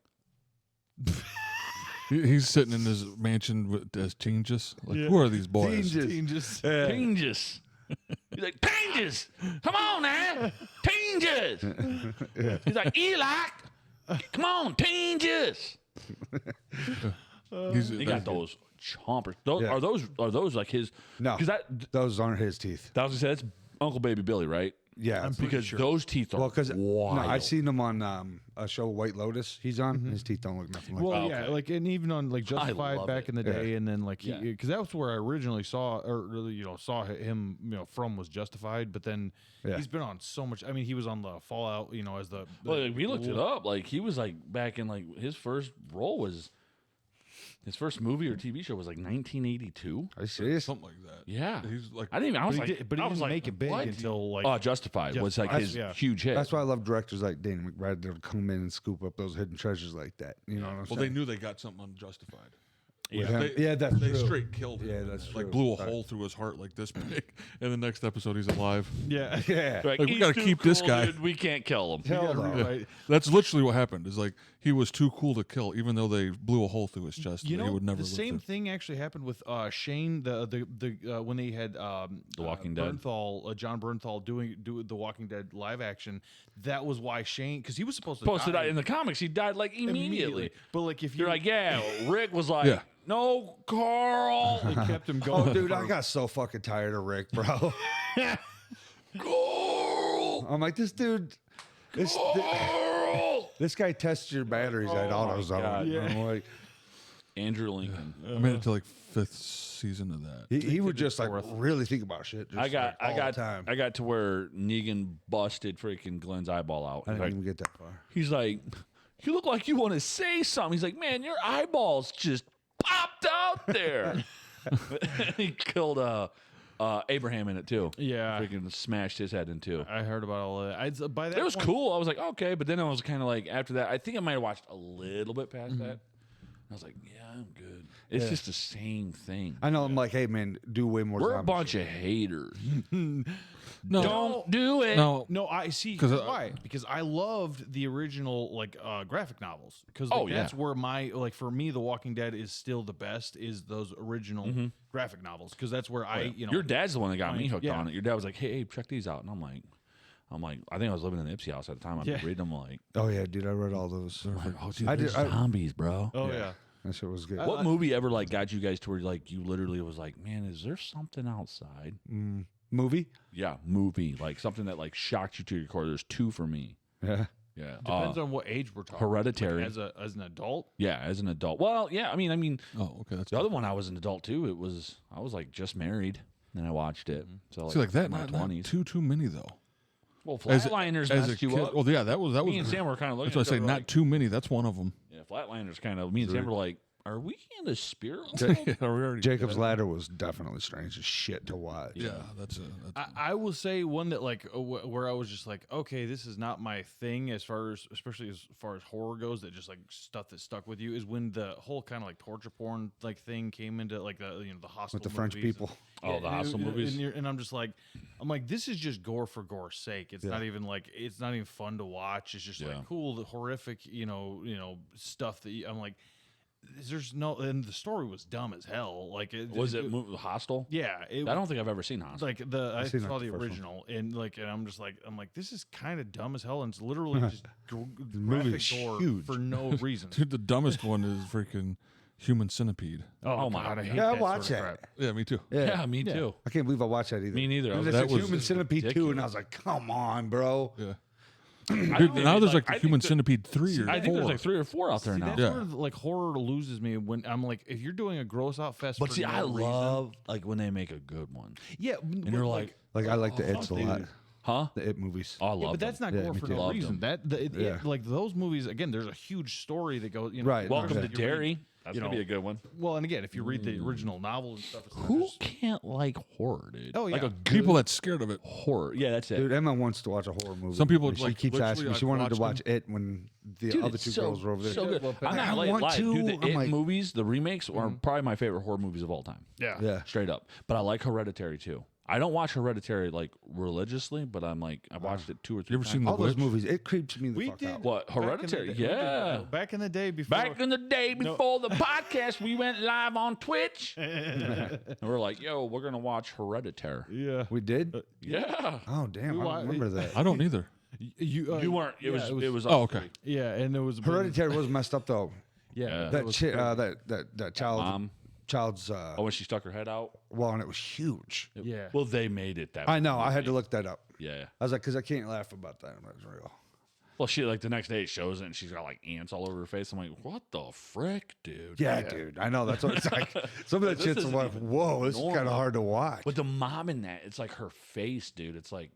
He's sitting in his mansion as Tingus. Like, who are these boys? Changes. Tingus. He's like, Tingus. Come on now. Tingus. He's like, Eli. Come on, Tingus. He got those chompers. Those, Yeah. Are those like his? No. Because Those aren't his teeth. that was what I said. That's Uncle Baby Billy, right? Yeah. Because those teeth are Well, because wild. I seen him on a show, White Lotus. He's on. His teeth don't look nothing like Well, that. yeah, Okay. like and even on like Justified love back it. in the day, and then like Yeah. because that was where I originally saw saw him from was Justified, but then Yeah. he's been on so much. I mean, he was on the Fallout, as the Well, like, we looked it up. Like he was like back in like his first role was his first movie or TV show was like 1982. Are you serious? Something like that. Yeah, He's like, I didn't even. I was But he like, did- but he I was didn't like, make it big what? until like Justified was like Justified, his yeah. huge hit. That's why I love directors like Danny McBride that'll come in and scoop up those hidden treasures like that. You know what I'm well, they saying? knew they got something unjustified. With Like, him. Yeah, that's they true. straight killed him. Yeah, and, that's like true. blew a Sorry. hole through his heart like this big. And the next episode, he's alive. yeah. Yeah. Like, Like, we "He's gotta too keep this cool, guy." dude. We can't kill him. Hell no. Right. That's literally what happened. Is like he was too cool to kill, even though they blew a hole through his chest. You that know, he would never the live same through. thing actually happened with Shane. The when they had The Walking Dead. John Bernthal doing The Walking Dead live action. That was why Shane, because he was supposed to Posted die out in the comics, he died like immediately. But like if You're like, yeah. Rick was like, Yeah. no, Carl. they kept him going. Oh, dude, I for- got so fucking tired of Rick, bro. Carl. I'm like, this dude, Carl. this guy tests your batteries at AutoZone. God. Yeah. I'm like, Andrew Lincoln. I made it to like 5th season of that. he would just like fourth. really think about shit. Just like, all the time. I got to where Negan busted freaking Glenn's eyeball out. I He's didn't like, even get that far. he's like, you look like you want to say something. He's like, man, your eyeballs just popped out there. He killed Abraham in it too. Yeah. Freaking smashed his head in two. I heard about all of that. By that It was point- cool. I was like, okay, but then I was kind of like, after that, I think I might have watched a little bit past that. I was like, yeah, I'm good. It's just the same thing. I know. I'm like, hey man, do way more. We're a zombie bunch shit. of haters. No, Don't do it. no. No, I see. 'Cause, Why? Because I loved the original graphic novels. Because Oh, yeah. that's where my for me, The Walking Dead is still the best. Is those original graphic novels? Because that's where Your dad's the one that got me hooked yeah. on it. Your dad was like, hey, check these out. And I'm like, I think I was living in the Ipsy house at the time. I'm Yeah. reading them like, Oh yeah, dude, I read all those. oh, dude, I they're did- I- zombies, bro. Oh yeah. That shit was good. What movie ever like got you guys to where like you literally was like, man, is there something outside? Movie? Yeah, movie like something that like shocked you to your core. There's two for me. Yeah. Yeah, Depends on what age we're talking. Hereditary. Like as an adult. Yeah, as an adult. Well, yeah, I mean, Oh, okay. That's the other one I was an adult too. I was like just married, and I watched it. So see like that. in my Not 20s. too many though. Well, As Flatliners a messed you kid- up. Well, yeah, that was Me and Sam were kind of looking. That's what I at say. each other Not like, too many. That's one of them. yeah, Flatliners kind of. Me and Sam were like, "Are we in the spirit?" Yeah, we already. Jacob's Ladder was definitely strange as shit to watch. Yeah, that's I will say one that like where I was just like, okay, this is not my thing especially as far as horror goes. That just like stuff that stuck with you is when the whole kind of like torture porn like thing came into like the the hostile With the French movies. people. Oh, the hostile movies. And I'm just like, this is just gore for gore's sake. It's not even like it's not even fun to watch. It's just Yeah. like cool, the horrific, stuff that I'm like. There's no, and the story was dumb as hell. Like, Was it Hostel? Yeah, I don't think I've ever seen Hostel. like I seen, saw like, the the first one. original, and I'm just like, this is kind of dumb as hell, and it's literally just movie graphic is gore huge. for no reason. Dude, the dumbest one is freaking Human Centipede. Oh my god, I hate Yeah, I that watched sort of that. crap. Yeah, me too. Yeah, me too. I can't believe I watched that either. Me neither. I And was- it's that like was Human Centipede 2, ridiculous. and I was like, come on, bro. Yeah. I Dude, don't now even, there's like I the think Human that- Centipede 3 or I think 4. there's like 3 or 4 out there See, now. that's Yeah. where like horror loses me when I'm like, if you're doing a gross out fest. But for see, no I reason, love like when they make a good one, yeah, and you're like, Like, I like the It's a dude. lot. huh? The It movies. Oh, I love yeah, but that's them. not Yeah, gore me for too. no Loved reason. them. Yeah. Like those movies again. There's a huge story that goes. Right. Welcome to Okay. Derry. That's You gonna know, be a good one. Well, and again, if you read the original novel and stuff, it's not Who just- can't like horror, dude? Oh, like yeah. a good People that's scared of it. horror. Yeah, that's it. Dude, Emma wants to watch a horror movie. Some people, And she like, keeps literally, asking me. like, She wanted to watch watch It when the Dude, other it's two so- girls were over there. So good. I'm I not want lie. to. Dude, the I'm It like- movies, the remakes, are probably my favorite horror movies of all time. yeah. Yeah. Straight up. But I like Hereditary too. I don't watch Hereditary like religiously, but I'm like I watched it 2 or 3 You ever times. seen The All those Witch? movies, it creeps me the We fuck did. out. What, Back in the Hereditary? day- we did, Yeah. back in the day before. Back in the day before the podcast, we went live on Twitch. And we're like, yo, we're going to watch Hereditary. yeah. We did? Yeah. Oh, damn. I wa- don't remember that. I don't either. You You weren't. It yeah, was Oh, okay. Yeah, and it was Hereditary was messed up, though. Yeah, That was chick, crazy. that child's, Oh, when she stuck her head out? well, and it was huge. Yeah. Well, they made it that I way. know. I had to look that up. Yeah. I was like, because I can't laugh about that. It was real. Well, she, like, the next day it shows it and she's got, like, ants all over her face. I'm like, what the frick, dude? Yeah, dude. I know. That's what it's like. Some of that This shit's isn't like, even whoa, this is kind of normal. hard to watch. But the mom in that, it's like her face, dude. It's like,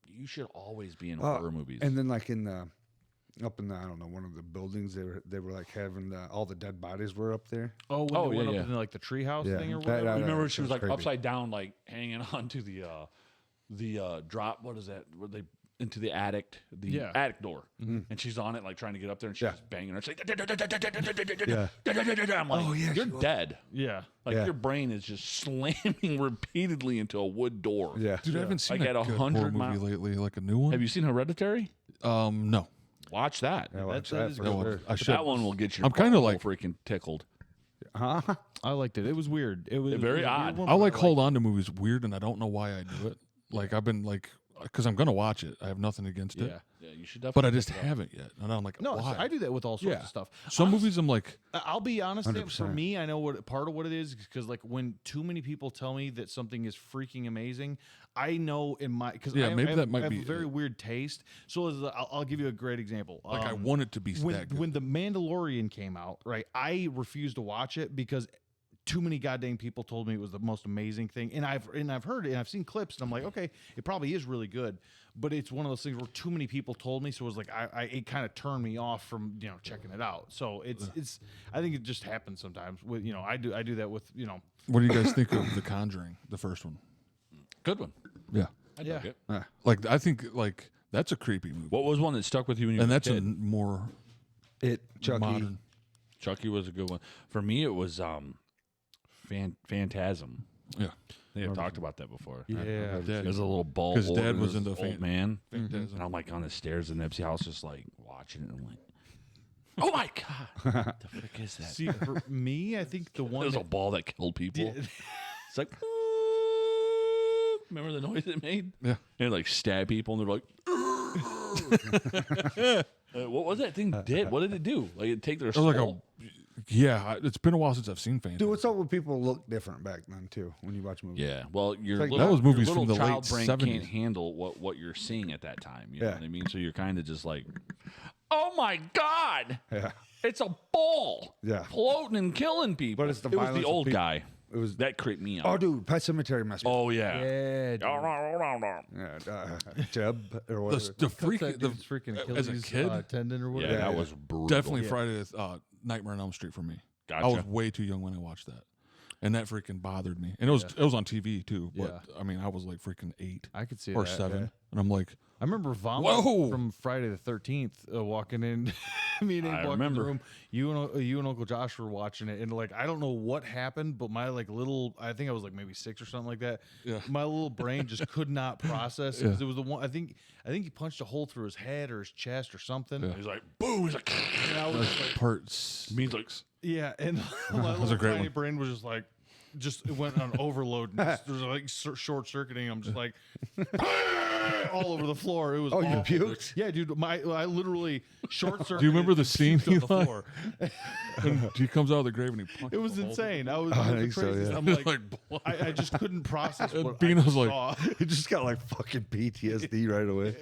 you should always be in Uh, horror movies. And then, like, in the, up in the, I don't know, one of the buildings, they were like having all the dead bodies were up there. Oh, when Oh, they went yeah, up yeah. in like the treehouse Yeah, thing or that- whatever. I know. Remember, she was Sounds like creepy. upside down, like hanging on to the drop. What is that? Where they into the attic, the Yeah. attic door, and she's on it, like trying to get up there, and she's Yeah. just banging her. She's like, Yeah. I'm like, Oh, yeah, you're she was. dead. Yeah. Like Yeah. your brain is just slamming repeatedly into a wood door. Yeah. Dude, I haven't seen Like a at good 100 horror mile- movie lately, like a new one. Have you seen Hereditary? No. Watch that. Yeah, watch that that is for good. sure. I should. That one will get you. I'm kinda like- freaking tickled. Huh? I liked it. It was weird. It was Very it was a weird odd. one, I but like hold on to movies weird, and I don't know why I do it. Like I've been like, because I'm gonna watch it. I have nothing against it, Yeah. Yeah, you should definitely. but I just check it out. haven't yet. And I'm like, No, why? I do that with all sorts Yeah. of stuff. Some movies I'm like, I'll be honest. Sam, For 100%. me, I know what part of what it is because, like, when too many people tell me that something is freaking amazing, I know in my because Yeah, I, maybe I have, that might I have be a very it. weird taste. So I'll give you a great example. like I want it to be that good. when the Mandalorian came out, right? I refused to watch it because too many goddamn people told me it was the most amazing thing, and I've heard it and I've seen clips, and I'm like, okay, it probably is really good, but it's one of those things where too many people told me, so it was like it kind of turned me off from checking it out. So it's I think it just happens sometimes with I do that with What do you guys think of The Conjuring, the first one? Good one. Yeah, I Yeah. dug it. like I think like that's a creepy movie, What was one that stuck with you when you and were that's a a kid? more It, Chucky. modern. Chucky was a good one. For me, it was Phantasm. Yeah, I think I've talked about that before. yeah. There's a little bald 'Cause old, Dad was old into man, Phantasm. and I'm like on the stairs in Nipsey House, just like watching it. And I'm like, oh my god, what the frick is that? See, for me, I think the one There's a that, ball that killed people. It's like, remember the noise it made? Yeah. And it like stab people, and they're like, what was that thing did? What did it do? Like it take their It was like skull? Yeah, it's been a while since I've seen Phantom. Dude, what's up with people look different back then too when you watch movies? Yeah, well, your like- little, That was movies your little from the child late brain 70s. can't handle what you're seeing at that time. You know Yeah. what I mean? So you're kind of just like, oh my god, Yeah. it's a ball, Yeah. floating and killing people. But it's the it was violence the of old people. guy. It was. That creeped me out. Oh, dude, Pet Cemetery messed me up. Oh yeah. Yeah, Jeb or whatever. The freak, that the, dude's freaking as a Achilles kid, tendon or Yeah, whatever. that was brutal. definitely Friday Nightmare on Elm Street for me. I was Gotcha. way too young when I watched that, and that freaking bothered me. And it was on TV too. But I mean, I was like freaking 8 I could see or that. 7, yeah. and I'm like, I remember Vomit Whoa! from Friday the 13th walking in. Me and Abe I walked in remember. the room. You and Uncle Josh were watching it, and like I don't know what happened, but my like little, I think I was like maybe 6 or something like that. Yeah. My little brain just could not process it. 'Cause it was the one. I think he punched a hole through his head or his chest or something. Yeah. He's like, boom. He's like, And I was just like, parts. means like, yeah, and my a little great tiny one. brain was just like, it went on overload. And just, there's like short circuiting. I'm just like all over the floor. It was. Oh, you awful, dude. puked? Yeah, dude. I literally short circuited. Do you remember the scene, on the Eli? floor. And he comes out of the grave and he punches. It was the hole. insane. I was, I it was think so, crazy. yeah. I'm like, Like, I just couldn't process what Bean I was like- saw. He just got like fucking PTSD right away.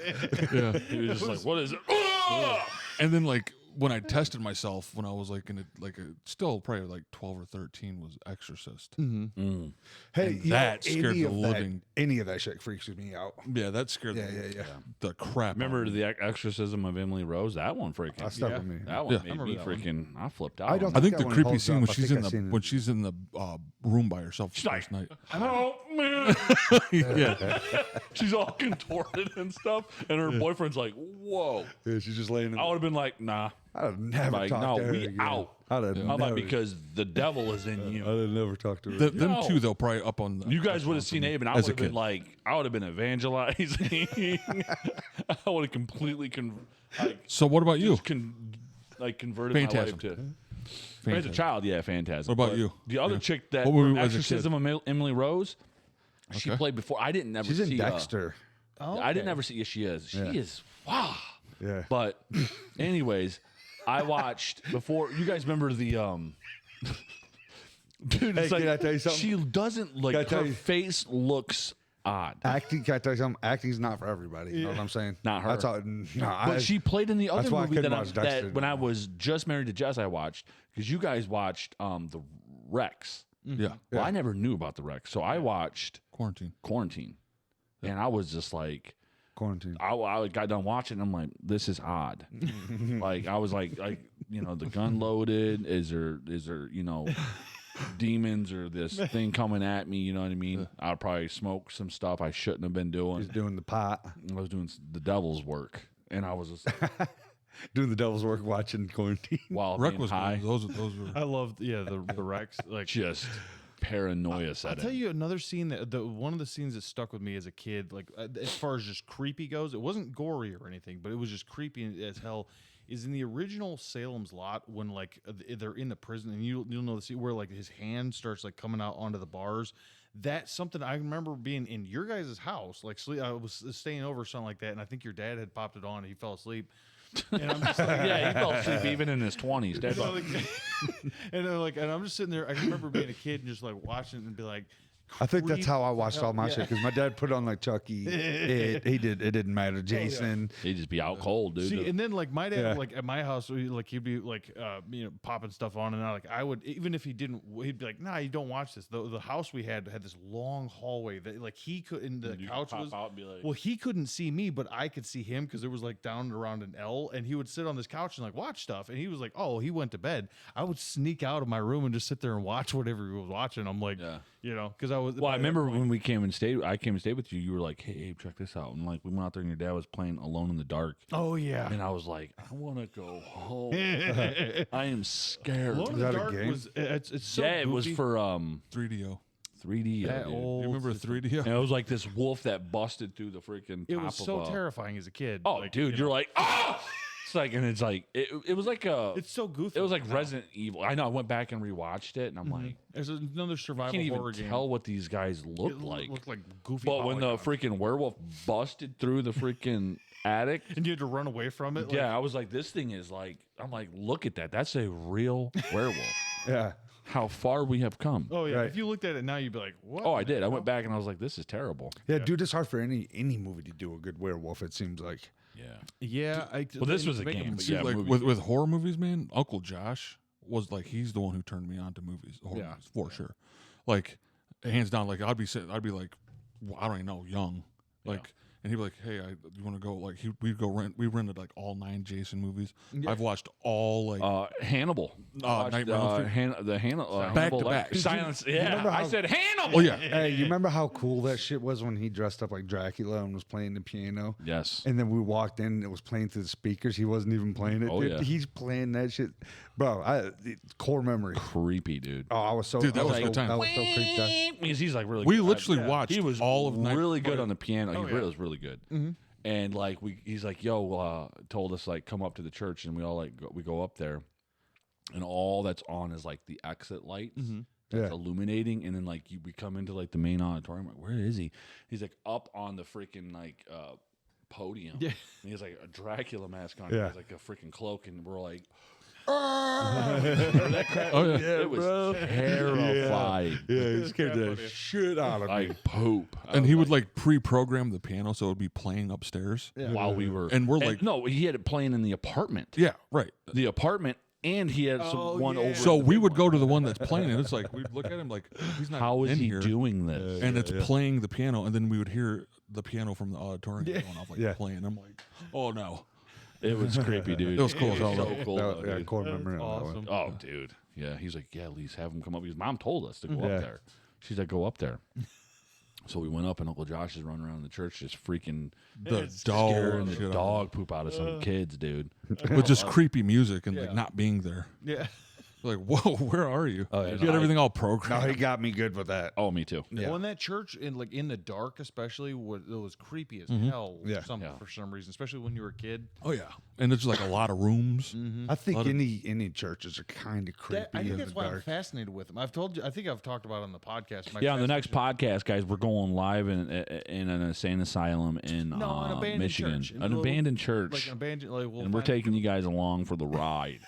yeah. he was just like, what is it? Ah! And then like when I tested myself when I was like still probably like 12 or 13 was Exorcist. Mm. Hey, And you know, that scared any the of that- living- any of that shit freaks me out. Yeah, that scared Yeah. the crap. Remember out of me. the exorcism of Emily Rose? That one freaking. That stuck Yeah. with me. That one Yeah. made I remember me that one. freaking. I flipped out. I don't on I that. think that the one creepy holds scene up. when I she's think in I've seen the it. when she's in the room by herself the first night. Help me! Yeah, She's all contorted and stuff, and her boyfriend's like, "Whoa!" Yeah, she's just laying in. I would have been like, "Nah." I'd have never Like, talked no, to her we again. out. I'd have I'm never, like, because the devil is in you. I'd have never talked to her. them No. two though probably up on. You guys would have seen Abe, and I as would a have been kid. like, I would have been evangelizing. I would have completely So what about you? converted Phantasm. my life to. As a Phantasm. child, yeah, Phantasm. What about But you? The other Yeah. chick that What were from you as a Exorcism of Emily Rose, she Okay. played before. I didn't never She's in see Dexter. Oh, I didn't okay. ever see. Yes, she is. She Yeah. is. Wow. Yeah. But, anyways, I watched before. You guys remember the dude? Hey, It's like can I tell you something? she doesn't Can I like tell her you- face looks odd. Acting, can I tell you something? Acting's not for everybody. You know what I'm saying? Not her. That's all. No, But she played in the other that's why I movie couldn't that, watch Dexter. that when I was just married to Jess, I watched because you guys watched the Rex. Yeah, Well, I never knew about the Rex, so I watched quarantine. Quarantine, and I was just like, quarantine. I got done watching. I'm like, this is odd. Like I was like, you know, the gun loaded. Is there you know, demons or this thing coming at me? You know what I mean? I'll probably smoke some stuff I shouldn't have been He's doing. doing the pot, I was doing the devil's work, and I was just like, doing the devil's work, watching quarantine. while Wreck being was high, good. Those were. I loved the Rex. Like just paranoia I'll setting. tell you another scene that one of the scenes that stuck with me as a kid, like as far as just creepy goes, it wasn't gory or anything, but it was just creepy as hell. Is in the original Salem's Lot when like they're in the prison and you'll know the scene where like his hand starts like coming out onto the bars. That's something I remember being in your guys' house, like I was staying over or something like that, and I think your dad had popped it on and he fell asleep. And I'm just like, Yeah, he fell asleep even in his 20s. Dad, you know, and I'm just sitting there. I remember being a kid and just like watching it and be like, I think that's how I watched hell, all my yeah. shit because my dad put on like Chucky. It didn't matter. Jason. he'd just be out cold, dude. See, and then like my dad, Yeah. like at my house, like he'd be like, popping stuff on, and I would even if he didn't, he'd be like, nah, you don't watch this. The house we had this long hallway that like he couldn't. The You could couch pop was out and be like- well, he couldn't see me, but I could see him because it was like down around an L, and he would sit on this couch and like watch stuff, and he was like, oh, he went to bed. I would sneak out of my room and just sit there and watch whatever he was watching. I'm like, Yeah. you know, because I was. Well, I remember when we came and stayed. I came and stayed with you. You were like, "Hey, Abe, check this out." And like, we went out there, and your dad was playing Alone in the Dark. Oh yeah. And I was like, "I want to go home. I am scared." Alone in that the a Dark game? was it's so Yeah, it was goofy. for 3DO. 3D. yeah, That dude. old You remember system. 3DO? And it was like this wolf that busted through the freaking. It top was so of, terrifying as a kid. Oh, like, dude, you you're know. like, ah! It's like, and it's like, it was like a. It's so goofy. It was like Resident Evil. I know. I went back and rewatched it, and I'm like, There's another I survival can't even horror game. tell what these guys look It like. looked like goofy. But when the polygons. freaking werewolf busted through the freaking attic. And you had to run away from it. Yeah, I was like, this thing is like, I'm like, look at that. That's a real werewolf. Yeah. How far we have come. Oh yeah. Right. If you looked at it now, you'd be like, what? Oh, I did. I went back and I was like, this is terrible. Yeah, dude, it's hard for any movie to do a good werewolf, it seems like. Yeah. Yeah. Well, this was a make 'em game, but See, yeah, like movies. with horror movies, man, Uncle Josh was like he's the one who turned me on to movies, horror Yeah. movies, for sure. Like hands down, like I'd be like, well, I don't even know, young, like, and he'd be like, hey, you want to go? Like we rented like all 9 Jason movies. Yeah. I've watched all like Hannibal. Nightmare on Elm Street. Hannibal. Back to Hannibal back. Lecter. Silence. remember Yeah. I how- said Hannibal. oh yeah, Hey, you remember how cool that shit was when he dressed up like Dracula and was playing the piano? Yes. And then we walked in and it was playing through the speakers. He wasn't even playing it. Oh, dude. yeah. He's playing that shit. Bro, core memory. Creepy, dude. Oh, I was so Dude, that I was a so- good time. I was so creeped out. Because he's like really we good. literally watched He was all of Night- really good on the piano. Oh, He yeah. really was really good. And like he's like, yo, told us like come up to the church, and we all like we go up there, and all that's on is like the exit lights that's Yeah. illuminating, and then like we come into like the main auditorium. Like, where is he? He's like up on the freaking like podium. Yeah. And he has like a Dracula mask on. Yeah. He has like a freaking cloak, and we're like. oh yeah. It was terrifying. Yeah, he scared the shit out of me. Like poop. And he would like pre-program the piano so it would be playing upstairs. While we were, And we're like- no, he had it playing in the apartment. Yeah, right. The apartment, and he had some one over. So we would go to the one that's playing, and it's like we'd look at him like he's not how is in he here, doing this? and it's playing the piano, and then we would hear the piano from the auditorium going off like Yeah. playing. I'm like, oh no. It was creepy, dude. It was cool as hell, So though. cool, That- though, yeah, dude. core memory on that one. Oh, dude. Yeah, he's like, yeah, at least have him come up. His mom told us to go Yeah. up there. She's like, go up there. So we went up, and Uncle Josh is running around the church, just freaking The dog, scaring shit the out dog poop out of some kids, dude. of it. With just creepy music and like not being there. Yeah. Like, whoa, where are you? Oh, yeah. You had everything all No, programmed. he got me good with that. Oh, me too. Yeah. Well, in that church, in like in the dark, especially, it was creepy as hell. Yeah. For some reason, especially when you were a kid. Oh yeah, and it's like a lot of rooms. I think any churches are kind of creepy I think in that's the why I'm dark. fascinated with them. I've told you. I think I've talked about it on the podcast. My Yeah, on the next fascination- podcast, guys, we're going live in an insane asylum in No, an abandoned Michigan. church. In An a little- abandoned church. like an abandoned. Like, we'll and we're find- taking you guys along for the ride.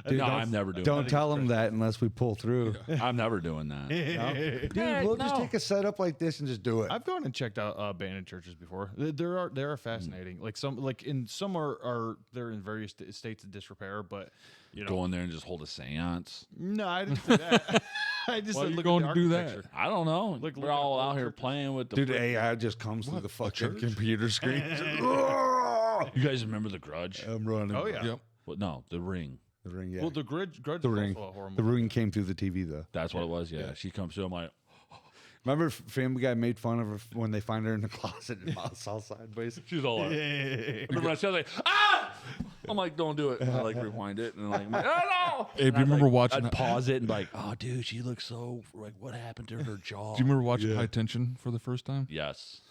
no, I'm never doing Don't that. tell them that unless we pull through. I'm never doing that. Dude, we'll just take a setup like this and just do it. I've gone and checked out abandoned churches before. They are fascinating. Like some are they're in various states of disrepair, but you know. Go in there and just hold a seance. No, I didn't say that. I just Why said are you look going at to the do architecture. that? I don't know. Look We're at all all out the here churches. playing with the. Dude, AI just comes through the fucking church? computer screen. You guys remember The Grudge? I'm running. Oh yeah. Yep. Well, no, The Ring. The ring, yeah. Well, the Grudge the is ring. also a horror The movie. ring came through the TV though. That's what it was. Yeah, she comes through. I'm like, Remember Family Guy made fun of her when they find her in the closet in Southside Base? she's all like. Remember I said like, ah! I'm like, don't do it. And I like rewind it and like, oh no! Hey, do you And I'd, remember like, watching? I'd pause it and be like, oh dude, she looks so like, what happened to her jaw? Do you remember watching High Tension for the first time? Yes.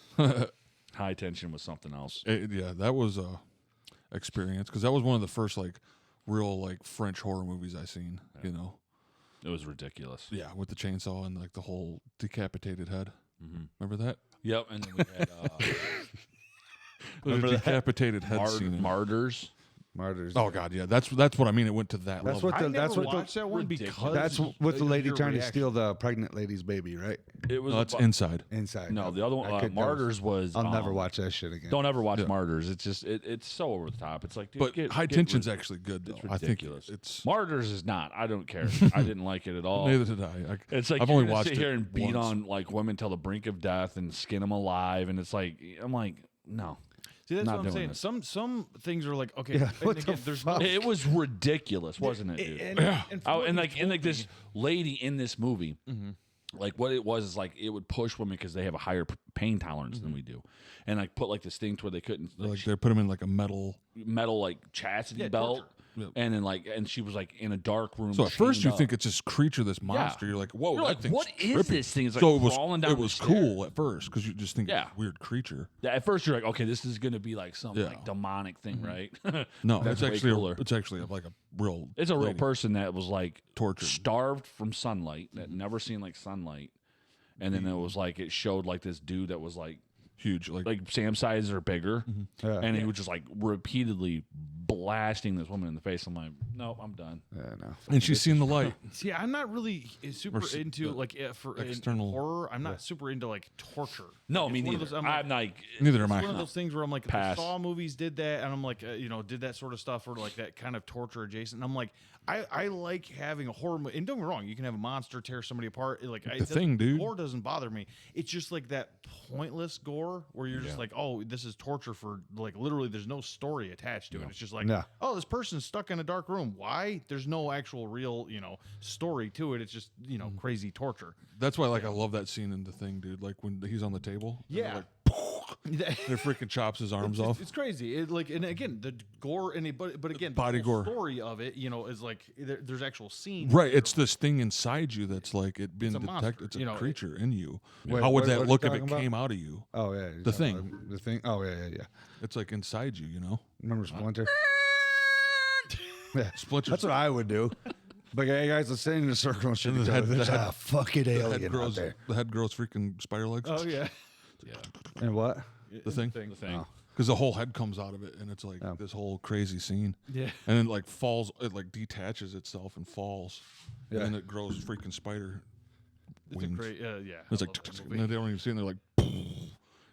High Tension was something else. Yeah, that was a experience because that was one of the first like real like French horror movies I seen. You know, It was ridiculous. yeah, with the chainsaw and like the whole decapitated head. Mm-hmm. Remember that? Yep. And then we had The decapitated head scene. in- Martyrs. Martyrs. Oh god, yeah, that's what I mean. It went to that That's level. what I the never that's what watched the, that one ridiculous. because that's with the lady your trying to reaction. steal the pregnant lady's baby, right? It was No, that's inside. Inside. No, the other one, I could- that was- Martyrs was. I'll never watch that shit again. Don't ever watch Yeah. Martyrs. It's just it's so over the top. It's like, dude, But get, High get Tension's rid- actually good though. It's I think ridiculous. it's Martyrs is not. I don't care. I didn't like it at all. neither did I. It's like I've you're only gonna watched sit it here and beat once. on like women till the brink of death and skin them alive, and it's like I'm like no. See, that's Not what I'm doing saying. it. Some things are like okay. Yeah, and what the again, there's no. fuck? It was ridiculous, wasn't it, dude? And from Oh, what and you like told this me- lady in this movie, like what it was is like it would push women because they have a higher pain tolerance than we do, and like put like this thing to where they couldn't like they put him in like a metal. metal like chastity belt, Yep. and then like and she was like in a dark room. So at first you chained think up. it's this creature, this monster. You're like, whoa, You're that like, thing's what is trippy. this thing? It's like so it was crawling down it the was stairs. cool at first because you just think Yeah. it's a weird creature. Yeah, at first you're like, okay, this is gonna be like some Yeah. like demonic thing, right? No, That's way it's cooler. actually like a real. It's a real lady. person that was like Tortured. starved from sunlight, that never seen like sunlight, and then it was like it showed like this dude that was like huge. like Sam size or bigger, Yeah. and he was just like repeatedly blasting this woman in the face. I'm like, nope, I'm done. Yeah, no. And she's seen the light. See, I'm not really super Or into like for external- horror. I'm not super into like torture. No, It's me one of neither. those- I'm I'm like, like, Neither am it's I. one of those things where I'm like, Pass. the Saw movies did that, and I'm like, did that sort of stuff, or like that kind of torture adjacent. And I'm like, I like having a horror movie. And don't get me wrong, you can have a monster tear somebody apart. Like The Thing, dude. Gore doesn't bother me. It's just like that pointless gore where you're just like, oh, this is torture for like literally. There's no story attached to it. It's just like, Yeah. oh, this person's stuck in a dark room. Why? There's no actual real story to it. It's just crazy torture. That's why, like, I love that scene in The Thing, dude. Like when he's on the table. and they're Yeah. like, and it freaking chops his arms off. It's crazy. And again, the gore but again, Body the whole gore. story of it, is like there's actual scenes. Right, it's this thing inside you that's like it been a monster, detected. It's a you know, creature in you. Wait, How would what that are you look if it talking about? came out of you? Oh yeah. The Thing. The Thing. Oh yeah. It's like inside you, you know. Remember Splinter? Yeah. Splinter. That's what I would do. But hey guys, let's stay in the circle and shit. And the head- There's the a fucking the alien head out grows. there. The head grows freaking spider legs. Oh yeah. And what? The Thing. the thing. Oh. Because the whole head comes out of it, and it's like Oh. this whole crazy scene. Yeah. And then like falls, it like detaches itself and falls, Yeah. and then it grows freaking spider It's a wings. great. Yeah. It's I like love that and movie. then they don't even see it. And they're like,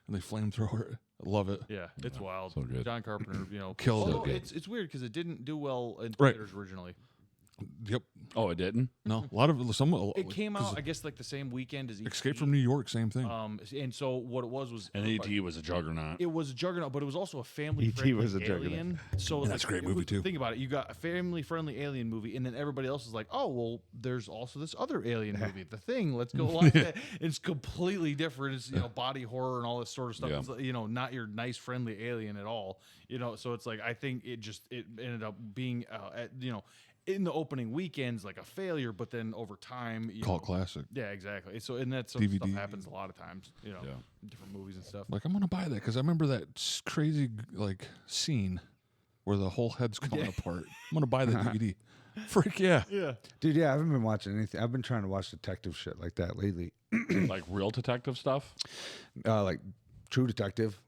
and they flamethrower it. I love it. Yeah, it's wild. So good. John Carpenter, Killed it. although it's weird because it didn't do well in Right. theaters originally. Yep. Oh, it didn't. No, a lot of some. It came out, I guess, like the same weekend as E.T. Escape from New York, same thing. And so what it was And E.T. was a juggernaut. it was a juggernaut, but it was also a family E.T. friendly was a juggernaut. alien. So And that's a great movie, too. Think about it. You got a family friendly alien movie, and then everybody else is like, oh well, there's also this other alien movie, The Thing. Let's go watch that. It's completely different. It's body horror and all this sort of stuff. Yeah. It's, not your nice friendly alien at all. So it's like I think it ended up being in the opening weekends like a failure, but then over time, Cult classic. Yeah, exactly. So and that sort of stuff DVD. happens a lot of times. Different movies and stuff. Like I'm gonna buy that because I remember that crazy like scene where the whole head's coming apart. I'm gonna buy the DVD. Freak yeah. Yeah. Dude, yeah, I haven't been watching anything. I've been trying to watch detective shit like that lately. Like real detective stuff. Like True Detective.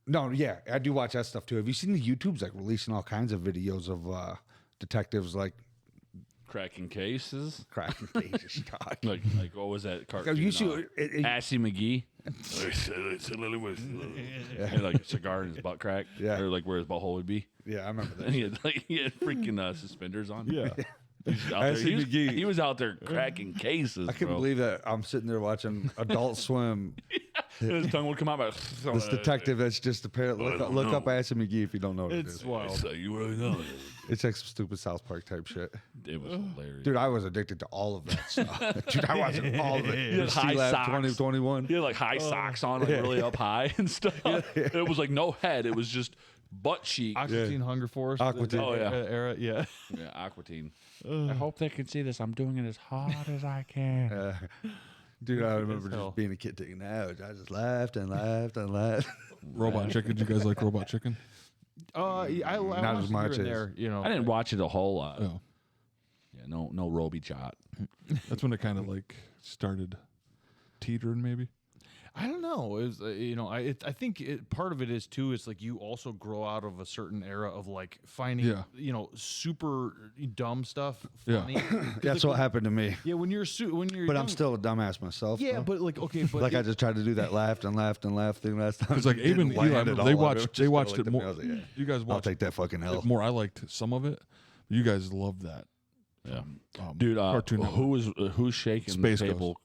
No, yeah, I do watch that stuff too. Have you seen the YouTubes like releasing all kinds of videos of detectives like Cracking cases. cracking cases? God. Like what was that cartoon? You see, Assy McGee. And like a cigar in his butt crack. Yeah. Or like where his butthole would be. yeah, I remember And that. he had freaking suspenders on. Yeah. He's out there. Assy McGee. He was out there cracking cases. I can't bro. believe that I'm sitting there watching Adult Swim. His tongue would come out. This detective that's just a pair. Look up Assy McGee if you don't know what it It's is. wild. So you really know It's like some stupid South Park type shit. it was hilarious. Dude, I was addicted to all of that stuff. Dude, I watched all of it. He had high C-Lab socks. 2021. He had like high socks on, like really up high and stuff. It was like no head. It was just butt cheek. Oxytocin Hunger Force. Aqua Teen. Oh, yeah. Era. Yeah. Yeah, Aquatine. I hope they can see this. I'm doing it as hard as I can. Dude, I remember hell. just being a kid taking that. I just laughed and laughed and laughed. Robot Chicken. Do you guys like Robot Chicken? I Not watched as it much here and as- there, I didn't watch it a whole lot. Oh, Yeah, no Roby shot. that's when it kind of like started teetering, maybe. I don't know. It was, I think part of it is too. It's like you also grow out of a certain era of like finding, Yeah. super dumb stuff Yeah. funny. 'Cause, That's like, what happened to me. Yeah, when you're when you're. But young, I'm still a dumbass myself. Yeah, though. but like okay, but like I just tried to do that laughed and laughed and laughed thing last time. Because like Didn't even Eli, land at they all. watched Just they kinda watched looked it at me. more. I was like, yeah, You guys I'll watched take that fucking it L. more. I liked some of it. You guys loved that. Yeah, dude. Cartoon Who's shaking Space the table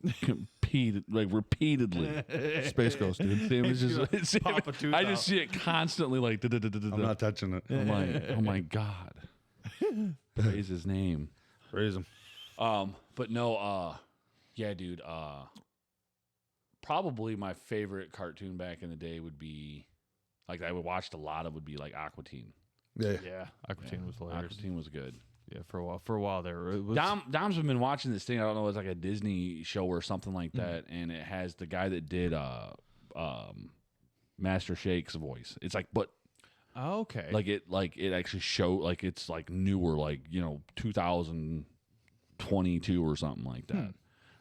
repeatedly? Space Ghost, dude. Sam is just, Pop a tooth I out. just see it constantly like. I'm not touching it. I'm like, oh my god, praise his name. Raise them. But no, yeah, dude. Probably my favorite cartoon back in the day would be, like I would watched a lot of would be like Aquatine. Yeah. yeah, Aqua Teen was hilarious. Aquatine was good. Yeah, for a while there. It was, Dom's been watching this thing. I don't know. It's like a Disney show or something like that, and it has the guy that did Master Shake's voice. It's like, but okay. like it actually show like it's like newer, like 2022 or something like that.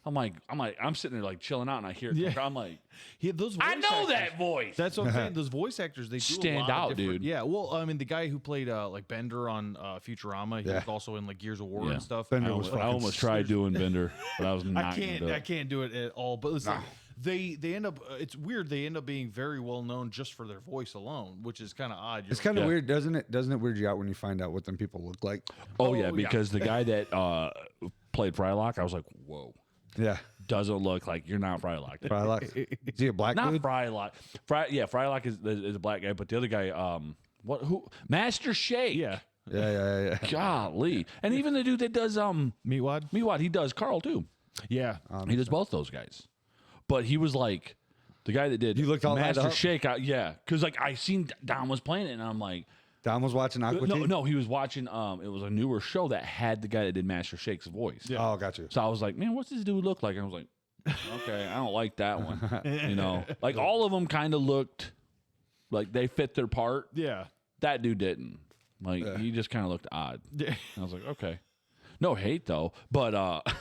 I'm sitting there like chilling out, and I hear it. Yeah. I'm like, Those I voice know actors- that voice. That's what I'm saying. Those voice actors, they do Stand a lot out, of different- dude. Yeah, well, I mean, the guy who played like Bender on Futurama, he Yeah. was also in like Gears of War Yeah. and stuff. Bender I was almost, I almost tried doing Bender, but I was not. I gonna can't do do it. it at all. But it's like they end up. It's weird. They end up being very well known just for their voice alone, which is kind of odd. It's kind of Yeah. weird, doesn't it? Doesn't it weird you out when you find out what them people look like? Oh yeah, yeah. because the guy that played Frylock, I was like, whoa, Yeah, doesn't look like you're not Frylock. probably like. Is he a black Not dude? Frylock. Frylock is a black guy, but the other guy, who Master Shake. Yeah, Yeah. Golly, and even the dude that does Meatwad. Meatwad, he does Carl too. Yeah, He does both those guys, but he was like the guy that did. You looked all that Master up? Shake. Yeah, because like I seen Don was playing it, and I'm like, Don was watching Aqua Teen? no, he was watching. It was a newer show that had the guy that did Master Shake's voice. Oh, got you. So I was like, man, what's this dude look like? And I was like, okay, I don't like that one. You know, like all of them kind of looked like they fit their part. yeah. That dude didn't. Like he just kind of looked odd. Yeah. I was like, okay. No hate though, but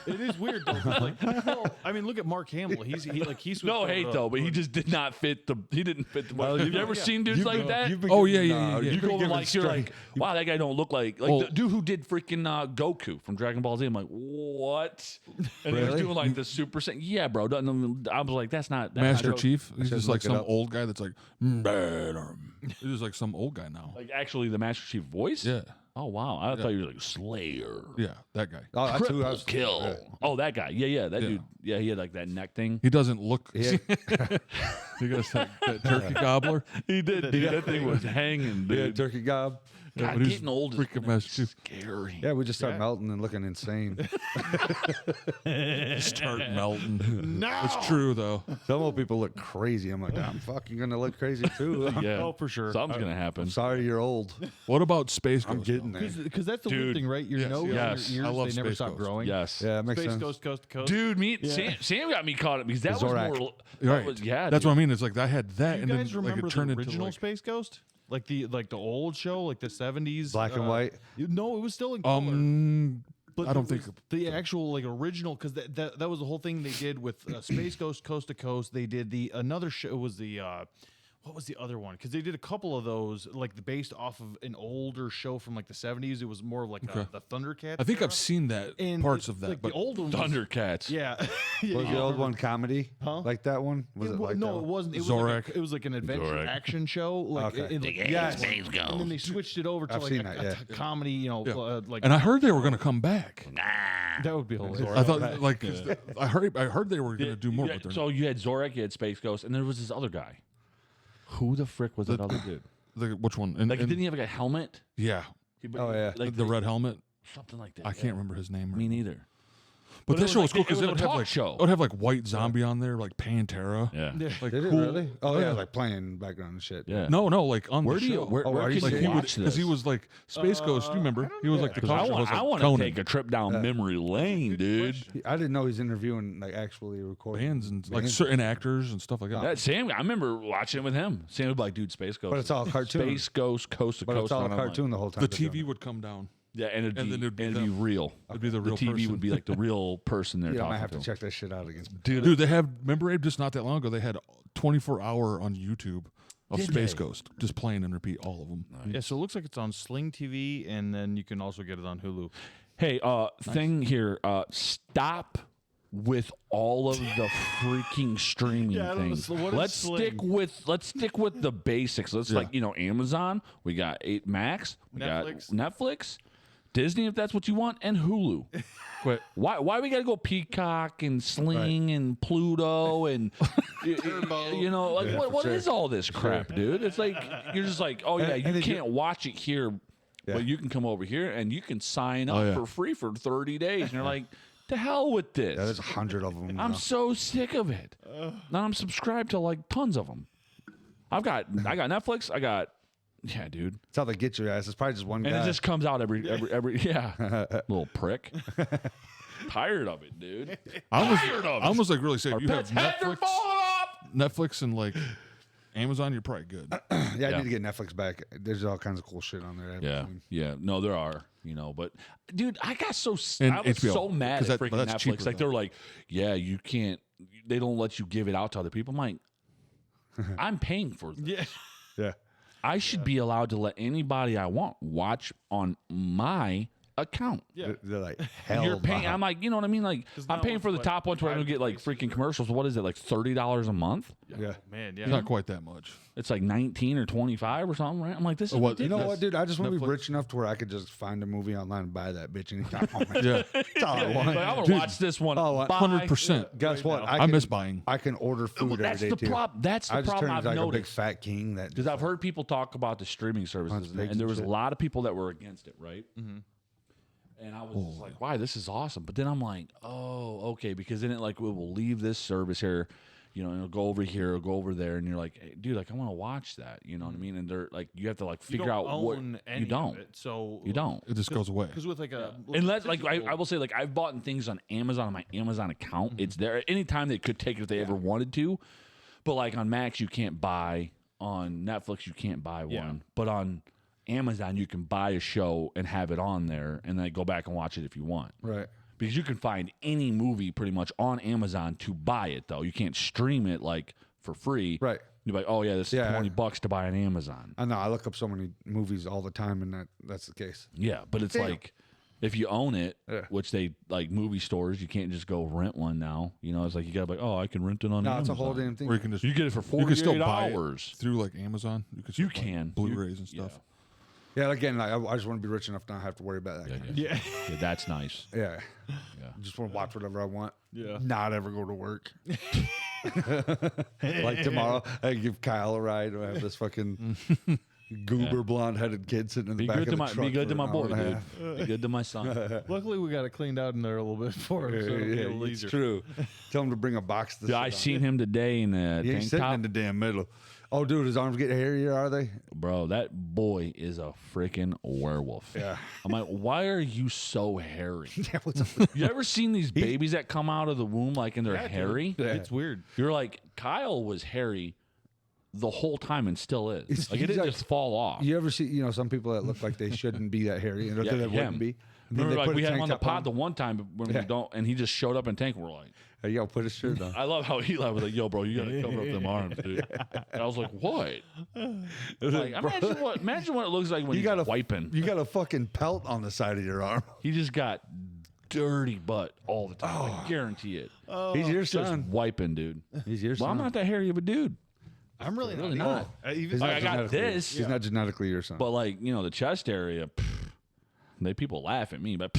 It is weird though. 'cause, like, well, I mean, look at Mark Hamill. He's switched no over hate to- though, but he just did not fit the. He didn't fit the. Have you ever seen dudes You've like been- that? you've been Oh, giving- yeah, no, yeah. you've You been go over giving like you're straight- like, wow, that guy don't look like Well- the dude who did freaking Goku from Dragon Ball Z. I'm like, what? And he was Really? doing like the Super Saiyan. Yeah, bro. I was like, that's not Master not, Chief. He's should just like look it some up. old guy that's like, he's just like some old guy now. Like actually the Master Chief voice. Yeah, Oh wow, I thought you were like Slayer. yeah, that guy. Oh, that's who I Triple was. kill. Oh, that guy. Yeah, that Yeah. dude. Yeah, he had like that neck thing. He doesn't look. Yeah. He got that turkey gobbler. He did. Dude, that thing was hanging, Yeah, dude. turkey gob. God, but he's getting old is freaking Master Chief. scary. Yeah, we just start melting and looking insane. Start melting. No. It's true though. Some old people look crazy. I'm like, I'm fucking gonna look crazy too. Yeah. Oh, for sure. Something's gonna happen. I'm sorry you're old. What about Space Ghost? I'm getting there. Because that's the Dude. weird thing, right? Your Yes, nose yes. and your I ears, love they never Space stop Ghost. growing. Yes. Yeah, that makes Space sense. Ghost Coast to Coast. Dude, Sam got me caught up because that Zorak. was more. You're that right. was- yeah, That's dude. what I mean. It's like I had that, You and guys then like remember it turned the into original like, Space Ghost? Like the old show, like the 70s, Black and white. No, it was still in color. But I don't there think was the actual like original, because that was the whole thing they did with Space Ghost Coast to Coast. They did the another show was the what was the other one? Because they did a couple of those like based off of an older show from like the 70s. It was more of like the Thundercats. I think era. I've seen that And parts it- of that, like but the old one. Was, Thundercats. yeah. Was the old one comedy? Huh? Like that one? Was it, like no, that it one? wasn't. It was Zorak. like it was like an adventure Zorak. action show. Like Okay. yes, and then they switched it over to I've like seen that, yeah. comedy. You know, Yeah. like and I heard they were going to come back. that would be hilarious. I thought like 'cause I heard they were going to do more Yeah, with their so you had Zorak, you had Space Ghost, and there was this other guy. Who the frick was that other dude? which one? And, Like, and- didn't he have like a helmet? yeah, Oh, yeah. like the red helmet. something like that. I can't remember his name. Me neither. But But it that was show like- was cool it because was it a would have talk like show. it would have like White Zombie on there, like Pantera. Yeah. Like Did it cool. really? Oh, yeah, yeah. like playing background and shit. Yeah. No, like on Where the do show. you where, Oh, where are you can serious? you he would watch because this? he was like Space Ghost. Do you remember? He was like the I talk show. want to take a trip down memory lane, dude. I didn't know he's interviewing, like actually recording. bands and like Bands. certain actors and stuff like that. That Sam, I remember watching it with him. Sam would be like, dude, Space Ghost. But it's all cartoon. Space Ghost, coast to But coast. it's all a and I'm like, cartoon the whole time. The they're doing TV would come down. yeah, and it'd And be, then it'd be and it'd be them. real. It'd be the real TV person. would be like the real person they're it. Yeah, I talking might have to to. check that shit out again. Dude, they have. Remember, Abe, just not that long ago, they had 24-hour on YouTube of Did Space they? Ghost, just playing and repeat all of them. Yeah, so it looks like it's on Sling TV, and then you can also get it on Hulu. Hey, thing here. Stop with all of the freaking streaming Yeah, I don't know, things. so what is Let's Sling? stick with the basics. Let's like Amazon. We got 8 Max. We got Netflix, Disney if that's what you want, and Hulu. Quit. Why we gotta go Peacock and Sling and Pluto and you know like what is all this crap, dude? It's like you're just like, oh yeah, And you then can't watch it here, but you can come over here and you can sign up yeah. for free for 30 days, and you're like, to hell with this. Yeah, there's 100 of them. I'm now. so sick of it. Now I'm subscribed to like tons of them. I got Netflix. I got dude. That's how they get your ass. It's probably just one And guy. it just comes out every little prick. Tired of it, dude. I almost like really say Our you have pets' heads are Netflix, falling off. Netflix, and like Amazon, you're probably good. Yeah, I need to get Netflix back. There's all kinds of cool shit on there. I haven't seen. Yeah. No, there are. But dude, I got And I was HBO, so mad 'cause at but freaking that's Netflix. cheaper, Like though. they're like, yeah, you can't. They don't let you give it out to other people. I'm like, I'm paying for this. Yeah. Yeah. I should be allowed to let anybody I want watch on my account. Yeah. They're like, hell. You're paying. I'm like, you know what I mean? Like, 'Cause I'm now paying it's for the what, top ones where I don't get like freaking commercials. What is it, like $30 a month? Yeah. Man, yeah. It's not quite that much. It's like 19 or 25 or something, right? I'm like, this is What- You know ridiculous. what, dude? I just want to be Netflix. rich enough to where I could just find a movie online and buy that bitch anytime. I want. Yeah, That's all I Like, want. I'm gonna Dude, watch this one. oh, Bye. 100%. Guess what? I miss buying. I can order food every That's day the too. problem. That's the I just problem turned I've into like a big noticed. fat king that. Because I've heard people talk about the streaming services, Hunts pigs and there and was a shit. lot of people that were against it, right? Mm-hmm. And I was just like, "Why? This is awesome!" But then I'm like, "Oh, okay," because then it like we will leave this service here, and it'll go over here, it'll go over there, and you're like, hey, "Dude, like I want to watch that," you know what I mean? And they're like, you have to like You figure don't out what own any you don't. Of it, so You don't. It just goes away. Because with like a Unless, like, I will say, like, I've bought things on Amazon on my Amazon account. It's there anytime they could take it if they ever wanted to. But like on Max, you can't buy. On Netflix, you can't buy one. Yeah. But on Amazon, you can buy a show and have it on there, and then go back and watch it if you want. right. Because you can find any movie pretty much on Amazon to buy it, though. You can't stream it like for free. Right. You're like, oh yeah, this is Yeah. $20 to buy on Amazon. I know. I look up so many movies all the time, and that's the case. Yeah, but it's like if you own it, Yeah. which they like movie stores, you can't just go rent one now. It's like you got to like, oh, I can rent it on No, Amazon. it's a whole damn thing. Or you can just You get it for you can still 48 buy hours. it through like Amazon. You You can. Blu-rays and stuff. Yeah, again, like, I just want to be rich enough to not have to worry about that. Yeah, kind of yeah. yeah, Yeah, that's nice. Yeah. Yeah. Just want to watch whatever I want. Yeah. Not ever go to work. Like tomorrow, I give Kyle a ride. I have this fucking goober blonde headed kid sitting in the Be back good of to the my truck be good for to my an boy, hour and a dude. half. Be good to my son. luckily we got it cleaned out in there a little bit for him, so it'll be a little it's easier. true. Tell him to bring a box. To Dude, I sit on. seen him today in a He ain't tank sitting top. in the damn middle. Oh, dude, his arms getting hairier, are they? Bro, that boy is a freaking werewolf. Yeah. I'm like, why are you so hairy? Yeah, what's up? You ever seen these babies that come out of the womb like and they're hairy? Yeah. It's weird. You're like, Kyle was hairy the whole time and still is. He's- Like it he's didn't like- just fall off. You ever see, some people that look like they shouldn't be that hairy, and Yeah, they him. wouldn't be. And then Remember, they like put we a had him tank on the top pod the one time when Yeah. we don't, and he just showed up in tank. And we're like, Hey, yo, put his shirt on. I love how Eli was like, "Yo, bro, you gotta cover up them arms, dude." And I was like, "What?" Like, imagine what it looks like when You he's got a wiping. You got a fucking pelt on the side of your arm. He just got dirty butt all the time. I guarantee it. He's your Just son. wiping, dude. He's your Well, son. I'm not that hairy of a dude. I'm really Really not. not. Even He's Like, not I got genetically- this. He's not genetically your son. But like, the chest area, people laugh at me, but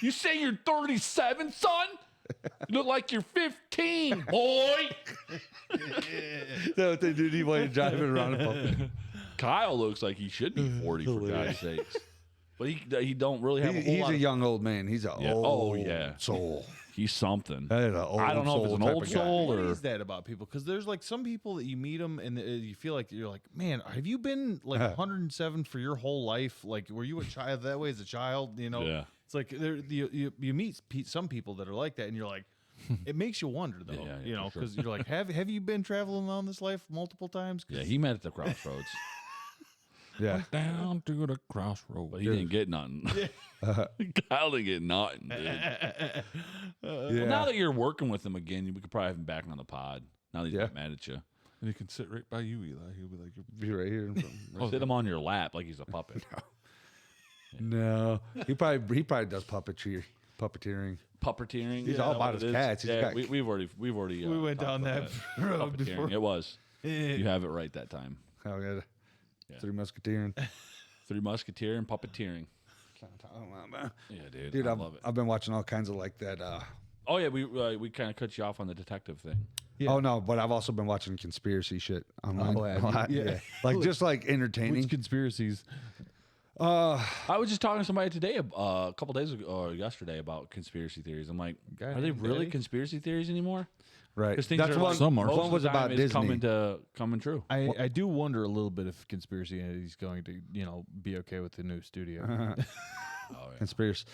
you say you're 37, son? You look like you're 15, boy. That's what they do to you while you're driving around a puppet. Kyle looks like he should be 40 for God's sakes. But he don't really have a whole He's lot a of, young old man. He's a Yeah. old Oh, yeah. soul. he's something. That is a old I don't know if it's soul an type old of guy. soul What or is that about people? Because there's like some people that you meet them and you feel like you're like, man, have you been like 107 for your whole life? Like, were you a child that way as a child? Yeah. It's like you meet some people that are like that, and you're like, it makes you wonder though, Yeah, for sure. because you're like, have you been traveling around this life multiple times? 'Cause Yeah, he met at the crossroads, Yeah. Down to the crossroads. but he didn't get nothing. Kyle didn't get nothing, dude. Well, now that you're working with him again, we could probably have him back on the pod. Now that he's not mad at you. And he can sit right by you, Eli. He'll be like, Be right here. Or sit him on your lap like he's a puppet. No, he probably does puppeteering. Puppeteering. He's yeah, all is that about what his it is? cats. He's Yeah, got- we've already. we went talked down about that road Puppeteering. before. It was. You have it right that time. Oh, yeah. Yeah. Three Musketeering. Three Musketeer and puppeteering. Yeah, dude. Dude, I I've, love it. I've been watching all kinds of like that. Oh yeah, we kind of cut you off on the detective thing. Yeah. Oh no, but I've also been watching conspiracy shit online. Oh, have a you? lot, Yeah. yeah. Like just like entertaining. Which conspiracies? I was just talking to somebody today, a couple days ago or yesterday, about conspiracy theories. I'm like, God are they damn, really Daddy. conspiracy theories anymore? Right. Because things That's are one. like, Some are. most One of was the time about is Disney. coming true. I do wonder a little bit if conspiracy is going to be okay with the new studio. Oh, yeah. Conspiracy.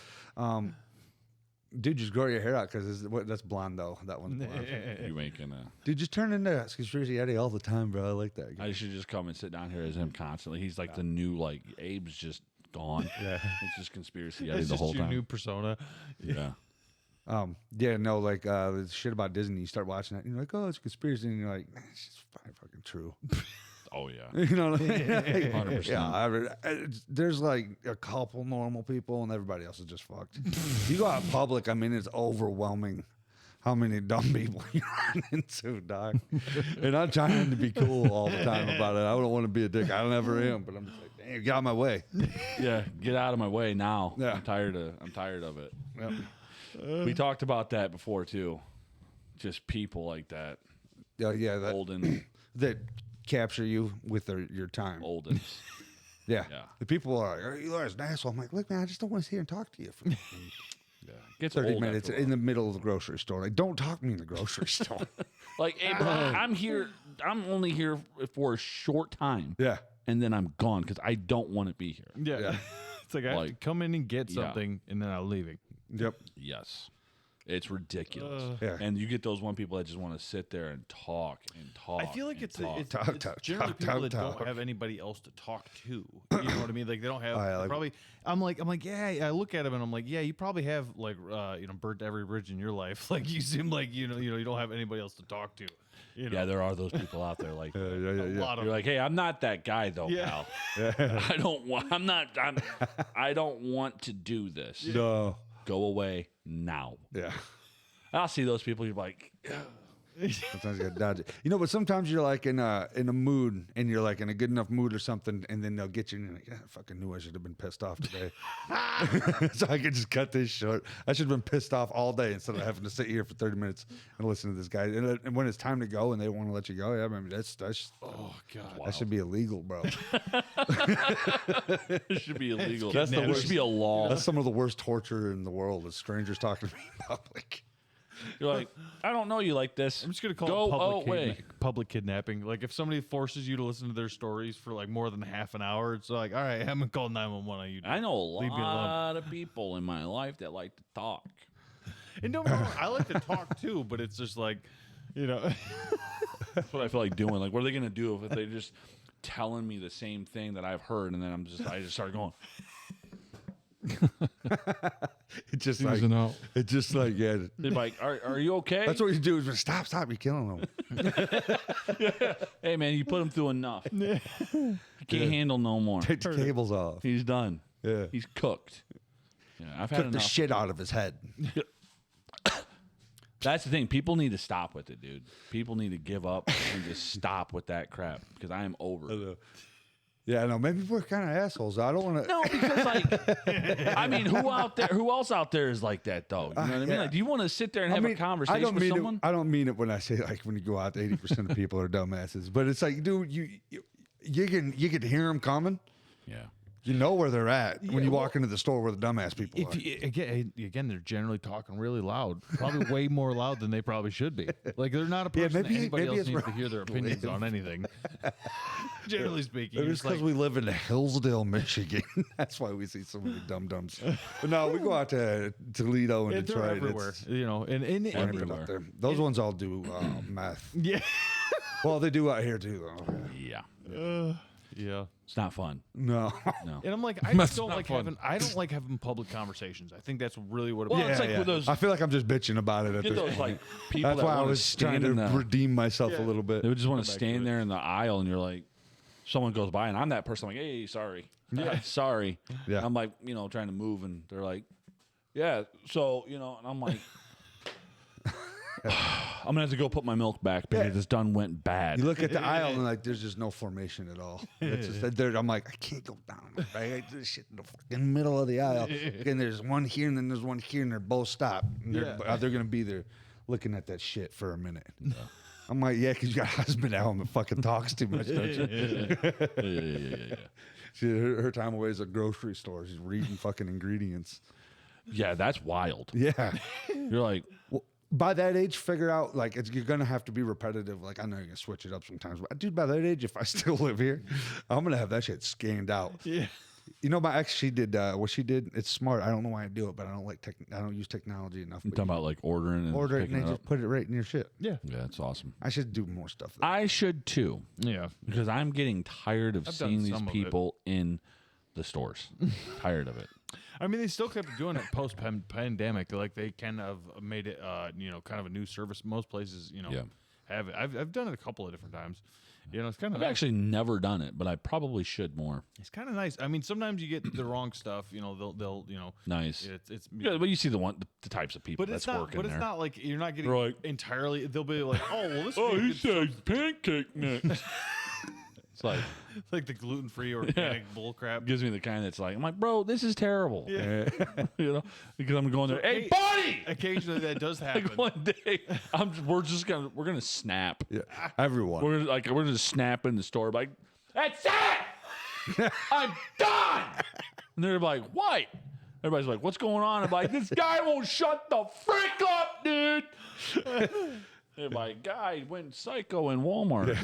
Dude, just grow your hair out because that's blonde though. That one's blonde. You ain't gonna. Dude, just turn into Conspiracy Eddie all the time, bro. I like that. I should just come and sit down here as him constantly. He's like the new like Abe's just gone. Yeah. It's just conspiracy Eddie It's the just whole your time. new persona. Yeah. Yeah, no, like the shit about Disney. You start watching it, and you're like, oh, it's a conspiracy, and you're like, it's just fucking true. Oh yeah. You know what I mean? 100%. Yeah, there's like a couple normal people, and everybody else is just fucked. You go out in public, I mean, it's overwhelming how many dumb people you run into, dog. And I'm trying to be cool all the time about it. I don't want to be a dick. I never am, but I'm just like, damn, get out of my way. Yeah. Get out of my way now. Yeah. I'm tired of it. Yep. We talked about that before too. Just people like that. Yeah, that Olden. that capture you with your time. Oldens. Yeah. Yeah. The people are like, you are an asshole. I'm like, look, man, I just don't want to sit here and talk to you for Yeah. Gets 30 old minutes after a in the middle of the grocery store. Like, don't talk to me in the grocery store. Like, hey, bro, I'm here. I'm only here for a short time, Yeah. and then I'm gone because I don't want to be here. Yeah. Yeah. It's like I have to Like, come in and get yeah. something, and then I'm leaving. Yep. Yes, it's ridiculous. Yeah. And you get those one people that just want to sit there and talk and talk. I feel like and it's talk. generally people that talk. don't have anybody else to talk to. You know what I mean? Like they don't have Oh, yeah, like- probably. I'm like, yeah. I look at him and I'm like, yeah. You probably have like, burnt every bridge in your life. Like you seem like you don't have anybody else to talk to. You know? Yeah, there are those people out there like that. a lot of You're like, hey, I'm not that guy though, Yeah. pal. I don't want. I don't want to do this. No. Go away now. Yeah. I'll see those people. You're like, Sometimes you gotta dodge it. You know, but sometimes you're like in a mood and you're like in a good enough mood or something, and then they'll get you and you're like, I fucking knew I should have been pissed off today. So I could just cut this short. I should have been pissed off all day instead of having to sit here for 30 minutes and listen to this guy. And when it's time to go and they want to let you go, yeah, I mean, that's Oh god. that should be illegal, bro. it should be illegal. That's the There worst. should be a law. That's some of the worst torture in the world is strangers talking to me in public. You're like, I don't know you like this. I'm just gonna call Go it away. public kidnapping. Like if somebody forces you to listen to their stories for like more than half an hour, it's like, all right, I'm gonna call 911 on you. I know a Leave me alone. lot of people in my life that like to talk. And don't get me wrong, I like to talk too, but it's just like, That's what I feel like doing. Like, what are they gonna do if they're just telling me the same thing that I've heard, and then I just start going. It's just Oozing out. it's just like, yeah. They're like, are you okay? That's what you do is just stop, you're killing them. Hey man, you put him through enough. I can't handle no more. Take the cables off. He's done. Yeah. He's cooked. Yeah, I've had Took the enough. shit out of his head. That's the thing. People need to stop with it, dude. People need to give up and just stop with that crap because I am over it. Yeah, no, maybe we're kind of assholes. I don't want to. No, because like, I mean, who else out there is like that though? You know what I mean? Yeah. Like, do you want to sit there and have a conversation with someone? I don't mean it when I say like when you go out, 80% of people are dumbasses. But it's like, dude, you can hear them coming. Yeah. You know where they're at when you walk into the store where the dumbass people if are. you, again, they're generally talking really loud, probably way more loud than they probably should be. Like they're not a person maybe- that anybody maybe else it's needs to where hear their I opinions live. on anything. Generally speaking, Maybe you're it's just because like, we live in Hillsdale, Michigan. That's why we see so many dum dums. But no, we go out to Toledo and they're Detroit. everywhere, It's and rampant up there. Those ones all do meth. yeah, Well, they do out here too, though. Yeah. yeah. It's not fun. No. No. And I'm like, I That's just don't not like fun. having public conversations. I think that's really what it Well, is. it's like with those. I feel like I'm just bitching about it at Get this those point. like people That's that why I wanna was trying stand to in the, redeem myself a little bit. They would just want to Come back to stand it. there in the aisle, and you're like, someone goes by, and I'm that person. I'm like, hey, sorry, sorry. Yeah. I'm like, trying to move, and they're like, yeah. So and I'm like, I'm gonna have to go put my milk back because this done went bad. You look at the aisle and like, there's just no formation at all. It's just there. I'm like, I can't go down. Right? This shit in the fucking middle of the aisle. And there's one here, and then there's one here, and they're both stopped. And they're gonna be there looking at that shit for a minute. I'm like, yeah, because you got a husband at home that fucking talks too much, don't you? Yeah. Her time away is a grocery store. She's reading fucking ingredients. Yeah, that's wild. Yeah. You're like, Well, by that age, figure out like you're gonna have to be repetitive. Like I know you're gonna switch it up sometimes, but dude, by that age, if I still live here, I'm gonna have that shit scanned out. Yeah. You know, my ex, she did what she did. It's smart. I don't know why I do it, but I don't like I don't use technology enough. You But talking about like ordering and order it and picking they it just up? put it right in your shit. Yeah. Yeah, that's awesome. I should do more stuff. I should too, Yeah. because I'm getting tired of I've done seeing these some of it. people in the stores. Tired of it. I mean, they still kept doing it post pandemic. Like they kind of made it, kind of a new service. Most places, Yeah. have it. I've done it a couple of different times. It's kind of I've actually never done it, but I probably should more. it's kind of nice. I mean, sometimes you get the wrong stuff. They'll Nice. it's Yeah, but you see the types of people but it's that's not. working But it's there. not like you're not getting They're like- entirely. They'll be like, oh well, this. Oh, would be he good says pancake mix. It's like like the gluten free organic bull crap. gives me the kind that's like, I'm like, bro, this is terrible. Yeah. Because I'm going there. Hey, buddy. Occasionally that does happen. Like one day, we're gonna snap. Yeah, everyone. We're gonna snap in the store, like, that's it. I'm done. And they're like, what? Everybody's like, what's going on? I'm like, this guy won't shut the frick up, dude. They're like, guy went psycho in Walmart.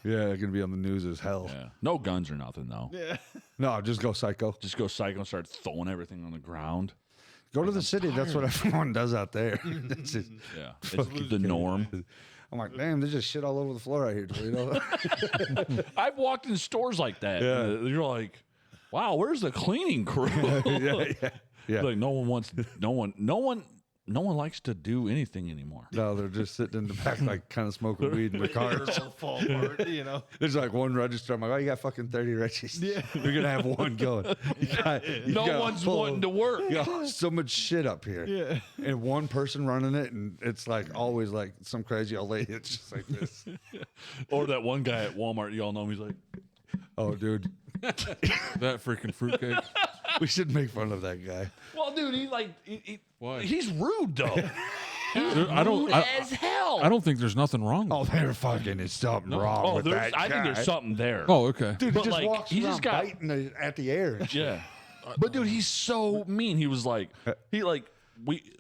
Yeah, they're gonna be on the news as hell. Yeah. No guns or nothing though. Yeah. No, just go psycho. Just go psycho and start throwing everything on the ground. Go to the city. That's what everyone does out there. That's just, Yeah, it's the norm. I'm like, damn, there's just shit all over the floor out here, Toledo. I've walked in stores like that. Yeah. And you're like, wow, where's the cleaning crew? Yeah. Like no one likes to do anything anymore. No, they're just sitting in the back, like kind of smoking weed in the cars. It'll fall apart, There's like one register. I'm like, oh, you got fucking 30 Reggies. Yeah. You're gonna have one going. You No got one's full- wanting to work. You got so much shit up here. Yeah. And one person running it, and it's like always like some crazy old lady. It's just like this. Or that one guy at Walmart, you all know him. He's like, Oh, dude, That freaking fruitcake. we should make fun of that guy. well, dude, Why? he's rude though. Dude, I don't. As hell. I don't think there's nothing wrong. Oh, they're fucking. It's something wrong with that I think guy. there's something there. Oh, okay. Dude, but he just like, walks he around just got- biting at the air. And shit. Yeah. But dude, he's so mean. He was like,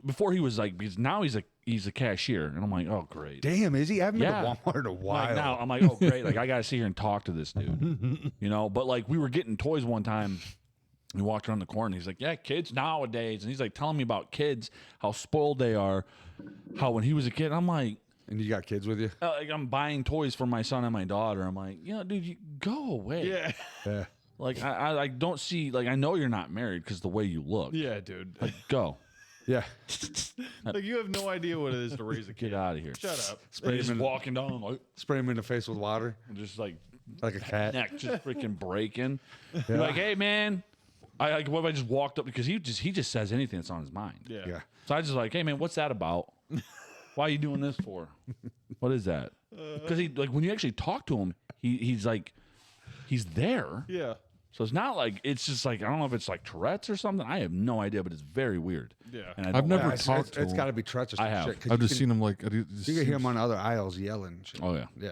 before he was like, because now he's a cashier, and I'm like, oh great. Damn, is he? I haven't been Yeah. to Walmart in a while. Like now, I'm like, oh great, like I gotta sit here and talk to this dude, But like we were getting toys one time. We walked around the corner. And he's like, yeah, kids nowadays, and he's like telling me about kids, how spoiled they are, how when he was a kid, I'm like, And you got kids with you? like I'm buying toys for my son and my daughter. I'm like, dude, you go away. Yeah. Yeah. Like I don't see, like I know you're not married because the way you look. Yeah, dude. Like go, Yeah. Like you have no idea what it is to raise a kid. get out of here. Shut up. Spray Just him, in, walking down, like spray him in the face with water just like like a cat. neck just freaking breaking. You're like, hey man, what if I just walked up because he just says anything that's on his mind. Yeah. Yeah. So I just like, hey man, what's that about? Why are you doing this for? What is that? Because he like when you actually talk to him, he's like, he's there. Yeah. So it's not like it's just like I don't know if it's like Tourette's or something. I have no idea, but it's very weird. Yeah. And I I've don't never like it. it's talked to him. got to be Tourette's or some I have. shit. 'cause I've you just can- seen him like. You can hear him on other aisles yelling. And shit. Oh yeah, Yeah.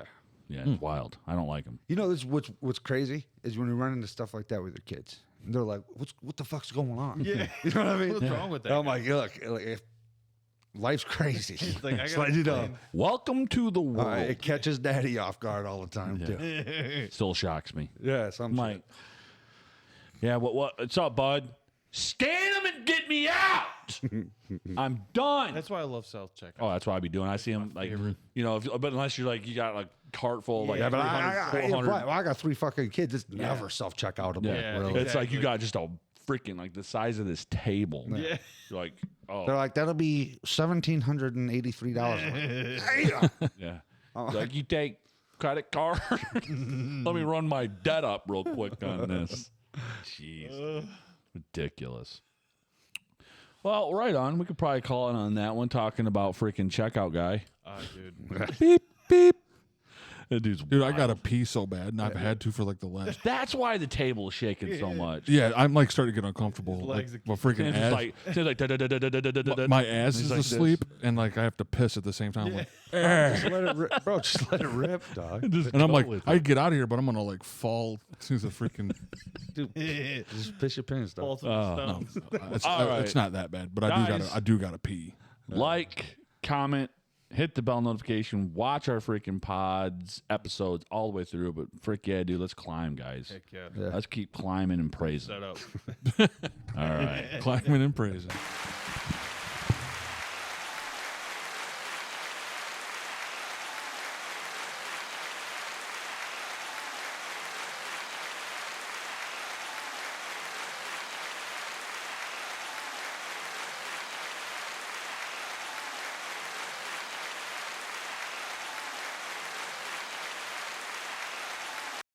yeah, it's wild. I don't like him. You know, what's crazy is when you run into stuff like that with your kids. And they're like, what the fuck's going on? Yeah. You know what I mean? What's wrong with that? And I'm like, look, if life's crazy. like, I Just gotta let you know. explain. Welcome to the world. It catches daddy off guard all the time, too. Still shocks me. Yeah, some I'm shit. like, yeah, what's up, bud? Scan them and get me out. I'm done. That's why I love self checkout. Oh, that's what I be doing. I see them like, but unless you're like, you got like cart full of like Yeah, but 300, 400. I got 3 fucking kids. It's never self-checkoutable. Yeah, really. it's like you Exactly. got just a freaking like the size of this table. Yeah. You're like, oh, They're like, that'll be $1,783. yeah. Like you take credit card. Let me run my debt up real quick on this. Jeez, ridiculous. Well, right on. We could probably call it on that one. Talking about freaking checkout guy. Dude. Beep beep. That dude's Dude, I wild. gotta pee so bad, and I've had to for like the last. That's why the table is shaking so much. Yeah, I'm like starting to get uncomfortable. Like, legs are my freaking It's ass. just like da-da-da-da-da-da-da-da-da. My ass He's is like this. asleep, and like I have to piss at the same time. Like, Just let it rip. Bro, just let it rip, dog. and I'm like, with I get out of here, but I'm gonna like fall to the freaking. Just piss your pants, dog. Balls of Oh. stones. It's, All right. it's not that bad, but Guys. I do gotta pee. Like, comment, hit the bell notification, watch our freaking pods episodes all the way through. But frick yeah, dude, let's climb, guys. Heck yeah. Yeah. Let's keep climbing and praising. Set up. All right. Climbing and praising.